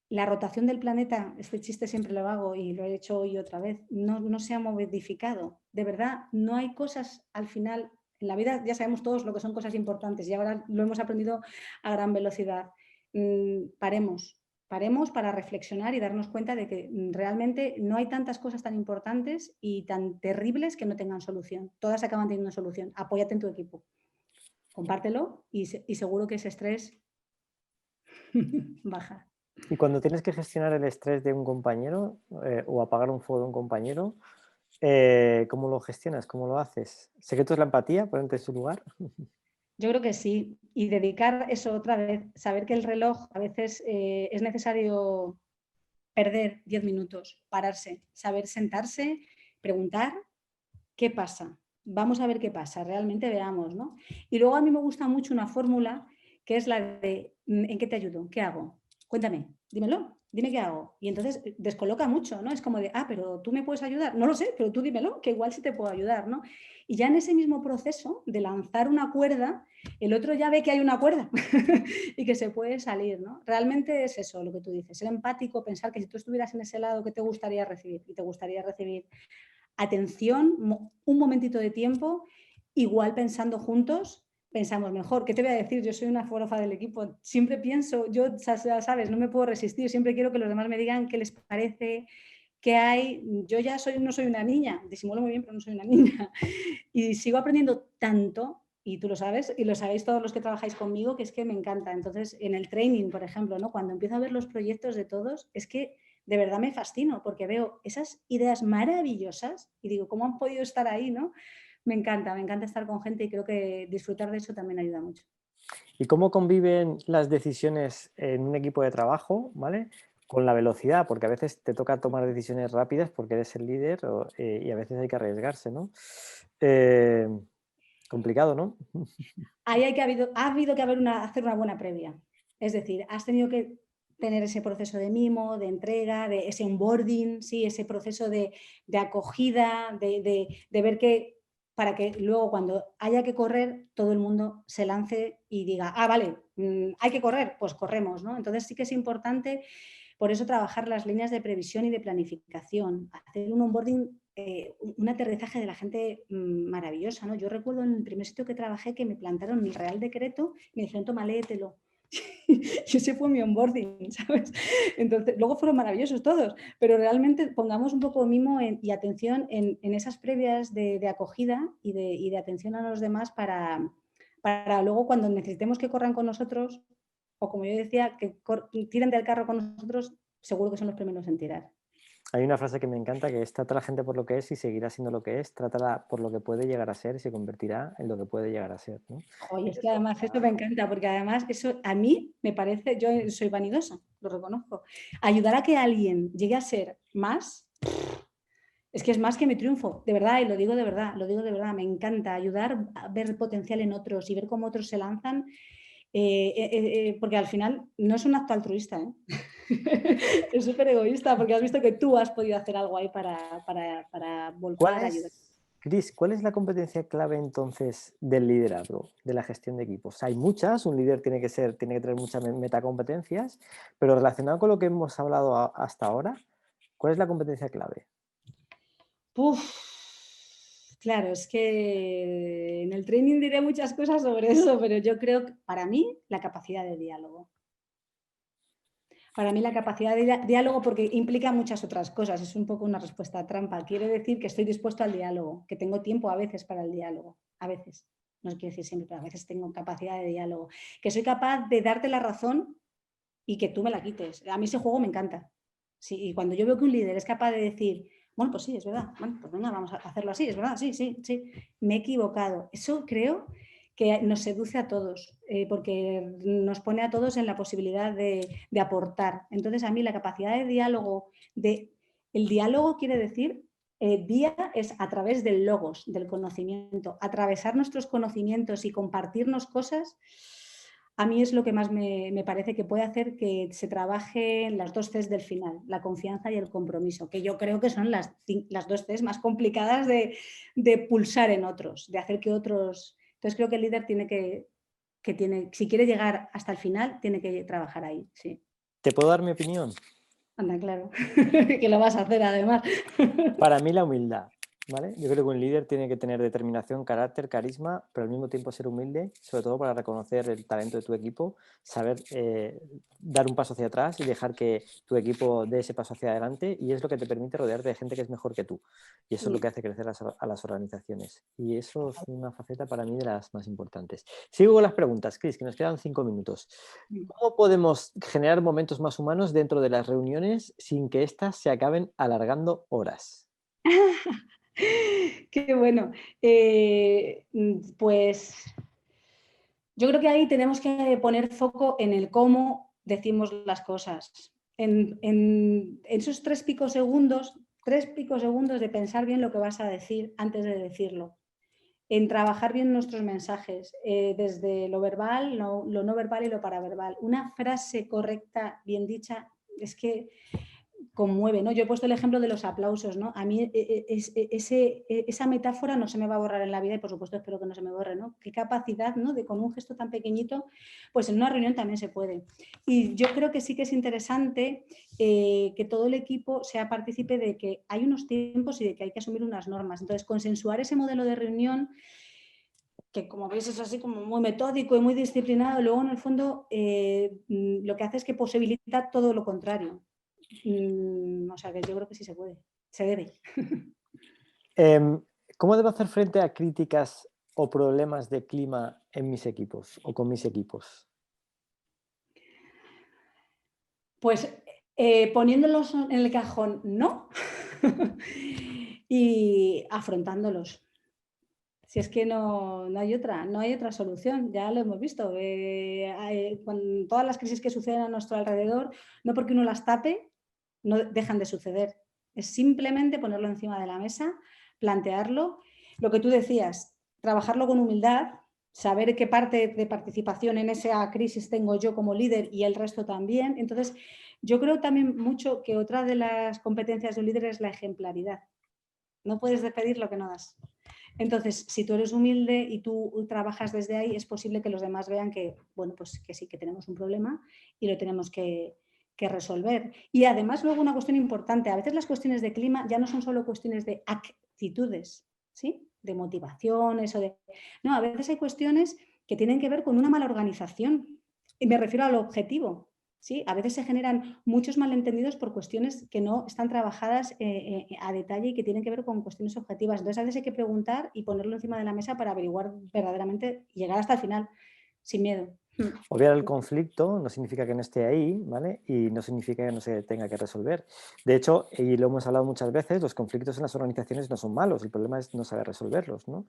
la rotación del planeta, este chiste siempre lo hago y lo he hecho hoy otra vez, no se ha modificado. De verdad, no hay cosas al final. En la vida ya sabemos todos lo que son cosas importantes y ahora lo hemos aprendido a gran velocidad. Paremos para reflexionar y darnos cuenta de que realmente no hay tantas cosas tan importantes y tan terribles que no tengan solución. Todas acaban teniendo solución. Apóyate en tu equipo. Compártelo y seguro que ese estrés baja. Y cuando tienes que gestionar el estrés de un compañero o apagar un fuego de un compañero, ¿cómo lo gestionas? ¿Cómo lo haces? ¿Secreto es la empatía? ¿Ponerte en su lugar? Yo creo que sí. Y dedicar eso otra vez, saber que el reloj a veces es necesario perder 10 minutos, pararse, saber sentarse, preguntar qué pasa. Vamos a ver qué pasa, realmente veamos, ¿no? Y luego a mí me gusta mucho una fórmula que es la de ¿en qué te ayudo? ¿Qué hago? Cuéntame, dímelo, dime qué hago. Y entonces descoloca mucho, ¿no? Es como de, pero tú me puedes ayudar. No lo sé, pero tú dímelo, que igual sí te puedo ayudar, ¿no? Y ya en ese mismo proceso de lanzar una cuerda, el otro ya ve que hay una cuerda y que se puede salir, ¿no? Realmente es eso lo que tú dices, ser empático, pensar que si tú estuvieras en ese lado, ¿qué te gustaría recibir? Y te gustaría recibir atención, un momentito de tiempo, igual pensando juntos, pensamos mejor. ¿Qué te voy a decir? Yo soy una forofa del equipo, siempre pienso, yo, sabes, no me puedo resistir, siempre quiero que los demás me digan qué les parece, qué hay. Yo ya no soy una niña, disimulo muy bien, pero no soy una niña. Y sigo aprendiendo tanto, y tú lo sabes, y lo sabéis todos los que trabajáis conmigo, que es que me encanta. Entonces, en el training, por ejemplo, ¿no? Cuando empiezo a ver los proyectos de todos, es que de verdad me fascino porque veo esas ideas maravillosas y digo, ¿cómo han podido estar ahí? ¿No? Me encanta estar con gente y creo que disfrutar de eso también ayuda mucho. ¿Y cómo conviven las decisiones en un equipo de trabajo, ¿vale?, con la velocidad, porque a veces te toca tomar decisiones rápidas porque eres el líder y a veces hay que arriesgarse, ¿no? Eh, complicado, ¿no? Ahí ha habido que hacer una buena previa. Es decir, has tenido que tener ese proceso de mimo, de entrega, de ese onboarding, ¿sí? Ese proceso de acogida, de ver que para que luego cuando haya que correr, todo el mundo se lance y diga, ah, vale, hay que correr, pues corremos, ¿no? Entonces sí que es importante, por eso trabajar las líneas de previsión y de planificación, hacer un onboarding, un aterrizaje de la gente maravillosa, ¿no? Yo recuerdo en el primer sitio que trabajé que me plantaron el Real Decreto y me dijeron, toma, léetelo. Y ese fue mi onboarding, ¿sabes? Entonces, luego fueron maravillosos todos, pero realmente pongamos un poco de mimo y atención en esas previas de acogida y de atención a los demás para luego cuando necesitemos que corran con nosotros, o como yo decía, que tiren del carro con nosotros, seguro que son los primeros en tirar. Hay una frase que me encanta que es trata a la gente por lo que es y seguirá siendo lo que es, trátala por lo que puede llegar a ser y se convertirá en lo que puede llegar a ser, ¿no? Oye, es que además eso me encanta, porque además eso a mí me parece, yo soy vanidosa, lo reconozco. Ayudar a que alguien llegue a ser más, es que es más que mi triunfo, de verdad, y lo digo de verdad, me encanta ayudar a ver potencial en otros y ver cómo otros se lanzan, porque al final no es un acto altruista, ¿eh? Es súper egoísta, porque has visto que tú has podido hacer algo ahí para ¿Cuál volcar, ayudar. es, Cris, cuál es la competencia clave entonces del liderazgo, de la gestión de equipos? Hay muchas, un líder tiene que tener muchas metacompetencias, pero relacionado con lo que hemos hablado hasta ahora, ¿cuál es la competencia clave? Uf, claro, es que en el training diré muchas cosas sobre eso, pero yo creo que para mí la capacidad de diálogo. Para mí la capacidad de diálogo, porque implica muchas otras cosas, es un poco una respuesta trampa. Quiere decir que estoy dispuesto al diálogo, que tengo tiempo a veces para el diálogo, a veces. No quiere decir siempre, pero a veces tengo capacidad de diálogo. Que soy capaz de darte la razón y que tú me la quites. A mí ese juego me encanta. Sí, y cuando yo veo que un líder es capaz de decir, bueno, pues sí, es verdad, bueno, pues venga, vamos a hacerlo así, es verdad, sí, sí, sí, me he equivocado. Eso creo que nos seduce a todos, porque nos pone a todos en la posibilidad de aportar. Entonces, a mí la capacidad de diálogo, el diálogo quiere decir, día es a través del logos, del conocimiento, atravesar nuestros conocimientos y compartirnos cosas. A mí es lo que más me parece que puede hacer que se trabaje en las dos Cs del final, la confianza y el compromiso, que yo creo que son las dos Cs más complicadas de pulsar en otros, de hacer que otros... Entonces creo que el líder si quiere llegar hasta el final, tiene que trabajar ahí, sí. ¿Te puedo dar mi opinión? Anda, claro, que lo vas a hacer además. Para mí la humildad, ¿vale? Yo creo que un líder tiene que tener determinación, carácter, carisma, pero al mismo tiempo ser humilde, sobre todo para reconocer el talento de tu equipo, saber dar un paso hacia atrás y dejar que tu equipo dé ese paso hacia adelante, y es lo que te permite rodearte de gente que es mejor que tú. Y eso es lo que hace crecer a las organizaciones. Y eso es una faceta para mí de las más importantes. Sigo con las preguntas, Cris, que nos quedan 5 minutos. ¿Cómo podemos generar momentos más humanos dentro de las reuniones sin que éstas se acaben alargando horas? Qué bueno. Pues yo creo que ahí tenemos que poner foco en el cómo decimos las cosas. En esos 3 picos segundos de pensar bien lo que vas a decir antes de decirlo. En trabajar bien nuestros mensajes, desde lo verbal, lo no verbal y lo paraverbal. Una frase correcta, bien dicha, es que conmueve, ¿no? Yo he puesto el ejemplo de los aplausos, ¿no? A mí esa metáfora no se me va a borrar en la vida y por supuesto espero que no se me borre, ¿no? Qué capacidad, ¿no? De con un gesto tan pequeñito, pues en una reunión también se puede. Y yo creo que sí que es interesante que todo el equipo sea partícipe de que hay unos tiempos y de que hay que asumir unas normas. Entonces, consensuar ese modelo de reunión que como veis es así como muy metódico y muy disciplinado, luego en el fondo lo que hace es que posibilita todo lo contrario. O sea que yo creo que sí se puede, se debe. ¿Cómo debo hacer frente a críticas o problemas de clima en mis equipos o con mis equipos? Pues poniéndolos en el cajón, no, y afrontándolos. Si es que no hay otra solución, ya lo hemos visto. Con todas las crisis que suceden a nuestro alrededor, no porque uno las tape, no dejan de suceder. Es simplemente ponerlo encima de la mesa, plantearlo. Lo que tú decías, trabajarlo con humildad, saber qué parte de participación en esa crisis tengo yo como líder y el resto también. Entonces, yo creo también mucho que otra de las competencias de un líder es la ejemplaridad. No puedes despedir lo que no das. Entonces, si tú eres humilde y tú trabajas desde ahí, es posible que los demás vean que, bueno, pues que sí, que tenemos un problema y lo tenemos que resolver. Y además, luego una cuestión importante, a veces las cuestiones de clima ya no son solo cuestiones de actitudes, ¿sí? De motivaciones o de... No, a veces hay cuestiones que tienen que ver con una mala organización. Y me refiero al objetivo. ¿Sí? A veces se generan muchos malentendidos por cuestiones que no están trabajadas a detalle y que tienen que ver con cuestiones objetivas. Entonces, a veces hay que preguntar y ponerlo encima de la mesa para averiguar verdaderamente y llegar hasta el final, sin miedo. Obviar el conflicto no significa que no esté ahí, ¿vale? Y no significa que no se tenga que resolver. De hecho, y lo hemos hablado muchas veces, los conflictos en las organizaciones no son malos, el problema es no saber resolverlos, ¿no?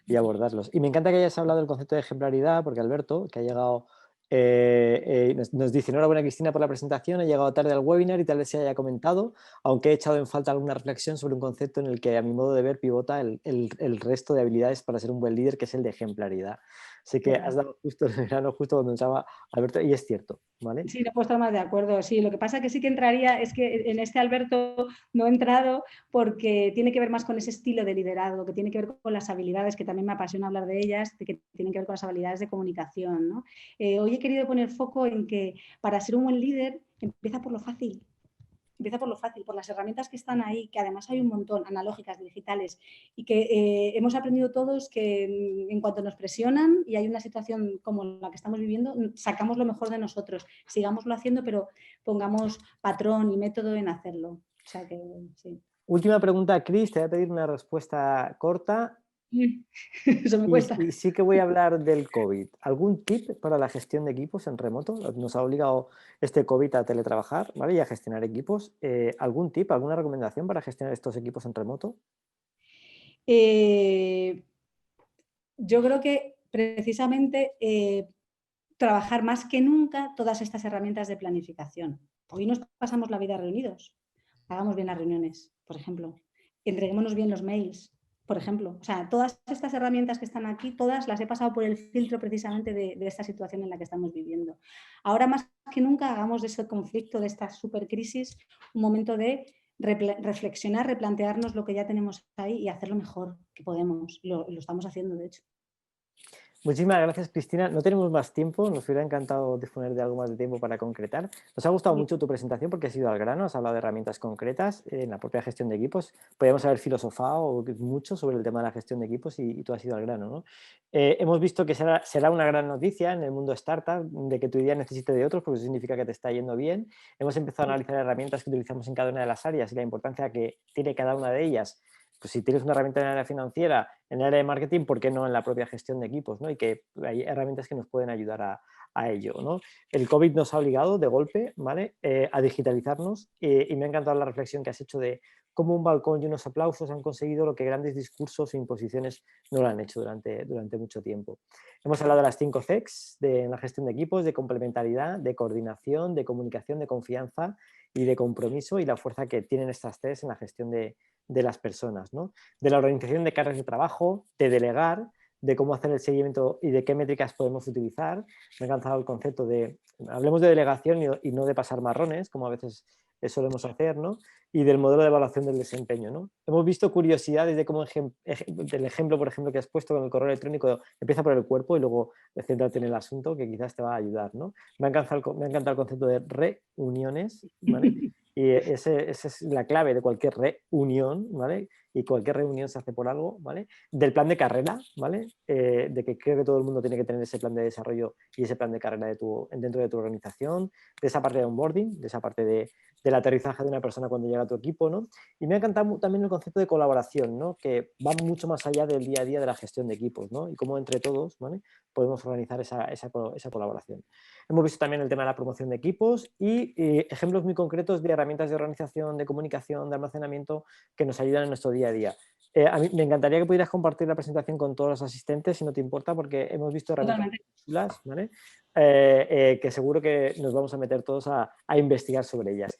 Y abordarlos. Y me encanta que hayas hablado del concepto de ejemplaridad, porque Alberto, que ha llegado, nos dice, enhorabuena Cristina por la presentación, he llegado tarde al webinar y tal vez se haya comentado, aunque he echado en falta alguna reflexión sobre un concepto en el que a mi modo de ver pivota el resto de habilidades para ser un buen líder, que es el de ejemplaridad. Sé que has dado justo en el verano, justo cuando entraba Alberto, y es cierto, ¿vale? Sí, no puedo estar más de acuerdo. Sí, lo que pasa que sí que entraría, es que en este Alberto no he entrado porque tiene que ver más con ese estilo de liderazgo, que tiene que ver con las habilidades, que también me apasiona hablar de ellas, de que tienen que ver con las habilidades de comunicación, ¿no? Hoy he querido poner foco en que para ser un buen líder empieza por lo fácil. Empieza por lo fácil, por las herramientas que están ahí, que además hay un montón, analógicas, digitales, y que hemos aprendido todos que en cuanto nos presionan y hay una situación como la que estamos viviendo, sacamos lo mejor de nosotros, sigámoslo haciendo, pero pongamos patrón y método en hacerlo. O sea que sí. Última pregunta, Cris, te voy a pedir una respuesta corta. Eso me cuesta. Y sí que voy a hablar del COVID. ¿Algún tip para la gestión de equipos en remoto? Nos ha obligado este COVID a teletrabajar, ¿vale? Y a gestionar equipos. ¿Algún tip, alguna recomendación para gestionar estos equipos en remoto? Yo creo que precisamente trabajar más que nunca todas estas herramientas de planificación. Hoy nos pasamos la vida reunidos. Hagamos bien las reuniones, por ejemplo. Entreguémonos bien los mails, por ejemplo. O sea, todas estas herramientas que están aquí, todas las he pasado por el filtro precisamente de esta situación en la que estamos viviendo. Ahora más que nunca hagamos de ese conflicto, de esta supercrisis, un momento de reflexionar, replantearnos lo que ya tenemos ahí y hacerlo mejor que podemos. Lo estamos haciendo, de hecho. Muchísimas gracias, Cristina. No tenemos más tiempo, nos hubiera encantado disponer de algo más de tiempo para concretar. Nos ha gustado mucho tu presentación porque has ido al grano, has hablado de herramientas concretas en la propia gestión de equipos. Podríamos haber filosofado mucho sobre el tema de la gestión de equipos y tú has ido al grano, ¿no? Hemos visto que será una gran noticia en el mundo startup de que tu idea necesite de otros porque eso significa que te está yendo bien. Hemos empezado a analizar herramientas que utilizamos en cada una de las áreas y la importancia que tiene cada una de ellas. Pues si tienes una herramienta en el área financiera, en el área de marketing, ¿por qué no en la propia gestión de equipos? ¿no? Y que hay herramientas que nos pueden ayudar a ello. ¿no? El COVID nos ha obligado de golpe, ¿vale? A digitalizarnos y me ha encantado la reflexión que has hecho de cómo un balcón y unos aplausos han conseguido lo que grandes discursos o imposiciones no lo han hecho durante mucho tiempo. Hemos hablado de las 5 Cs en la gestión de equipos, de complementariedad, de coordinación, de comunicación, de confianza y de compromiso y la fuerza que tienen estas Cs en la gestión de las personas, ¿no? De la organización de cargas de trabajo, de delegar, de cómo hacer el seguimiento y de qué métricas podemos utilizar. Me ha encantado el concepto de, hablemos de delegación y no de pasar marrones, como a veces solemos hacer, ¿no? Y del modelo de evaluación del desempeño, ¿no? Hemos visto curiosidades de cómo, del ejemplo, por ejemplo, que has puesto con el correo electrónico, empieza por el cuerpo y luego céntrate en el asunto, que quizás te va a ayudar, ¿no? Me ha encantado el concepto de reuniones, ¿vale? Y esa es la clave de cualquier reunión, ¿vale? Y cualquier reunión se hace por algo, ¿vale? Del plan de carrera, ¿vale? De que creo que todo el mundo tiene que tener ese plan de desarrollo y ese plan de carrera dentro de tu organización, de esa parte de onboarding, de esa parte del aterrizaje de una persona cuando llega a tu equipo, ¿no? Y me ha encantado también el concepto de colaboración, ¿no? Que va mucho más allá del día a día de la gestión de equipos, ¿no? Y cómo entre todos, ¿vale? Podemos organizar esa colaboración. Hemos visto también el tema de la promoción de equipos y ejemplos muy concretos de herramientas de organización, de comunicación, de almacenamiento que nos ayudan en nuestro día a día. A mí me encantaría que pudieras compartir la presentación con todos los asistentes, si no te importa, porque hemos visto herramientas Totalmente. chulas, ¿vale? Que seguro que nos vamos a meter todos a investigar sobre ellas.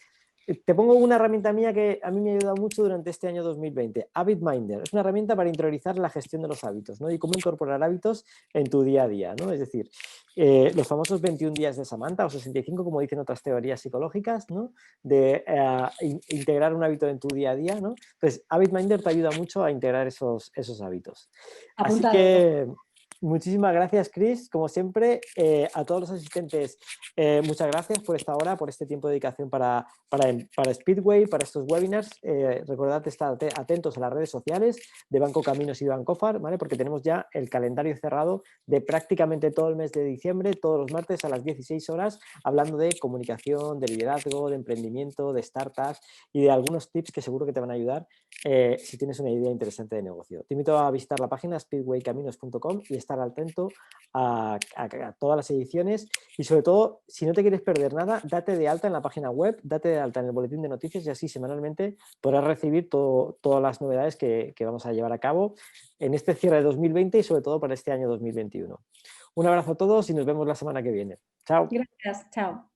Te pongo una herramienta mía que a mí me ha ayudado mucho durante este año 2020, HabitMinder. Es una herramienta para interiorizar la gestión de los hábitos, ¿no? Y cómo incorporar hábitos en tu día a día, ¿no? Es decir, los famosos 21 días de Samantha o 65, como dicen otras teorías psicológicas, ¿no? De integrar un hábito en tu día a día, ¿no? Entonces, HabitMinder te ayuda mucho a integrar esos hábitos. Así Apuntado. que muchísimas gracias, Chris. Como siempre, a todos los asistentes, muchas gracias por esta hora, por este tiempo de dedicación para Speedway, para estos webinars. Recordad estar atentos a las redes sociales de Banco Caminos y Bancofar, ¿vale? Porque tenemos ya el calendario cerrado de prácticamente todo el mes de diciembre, todos los martes a las 16 horas, hablando de comunicación, de liderazgo, de emprendimiento, de startups y de algunos tips que seguro que te van a ayudar si tienes una idea interesante de negocio. Te invito a visitar la página speedwaycaminos.com y estar atento a todas las ediciones y sobre todo, si no te quieres perder nada, date de alta en la página web, date de alta en el boletín de noticias y así semanalmente podrás recibir todas las novedades que vamos a llevar a cabo en este cierre de 2020 y sobre todo para este año 2021. Un abrazo a todos y nos vemos la semana que viene. Chao. Gracias, chao.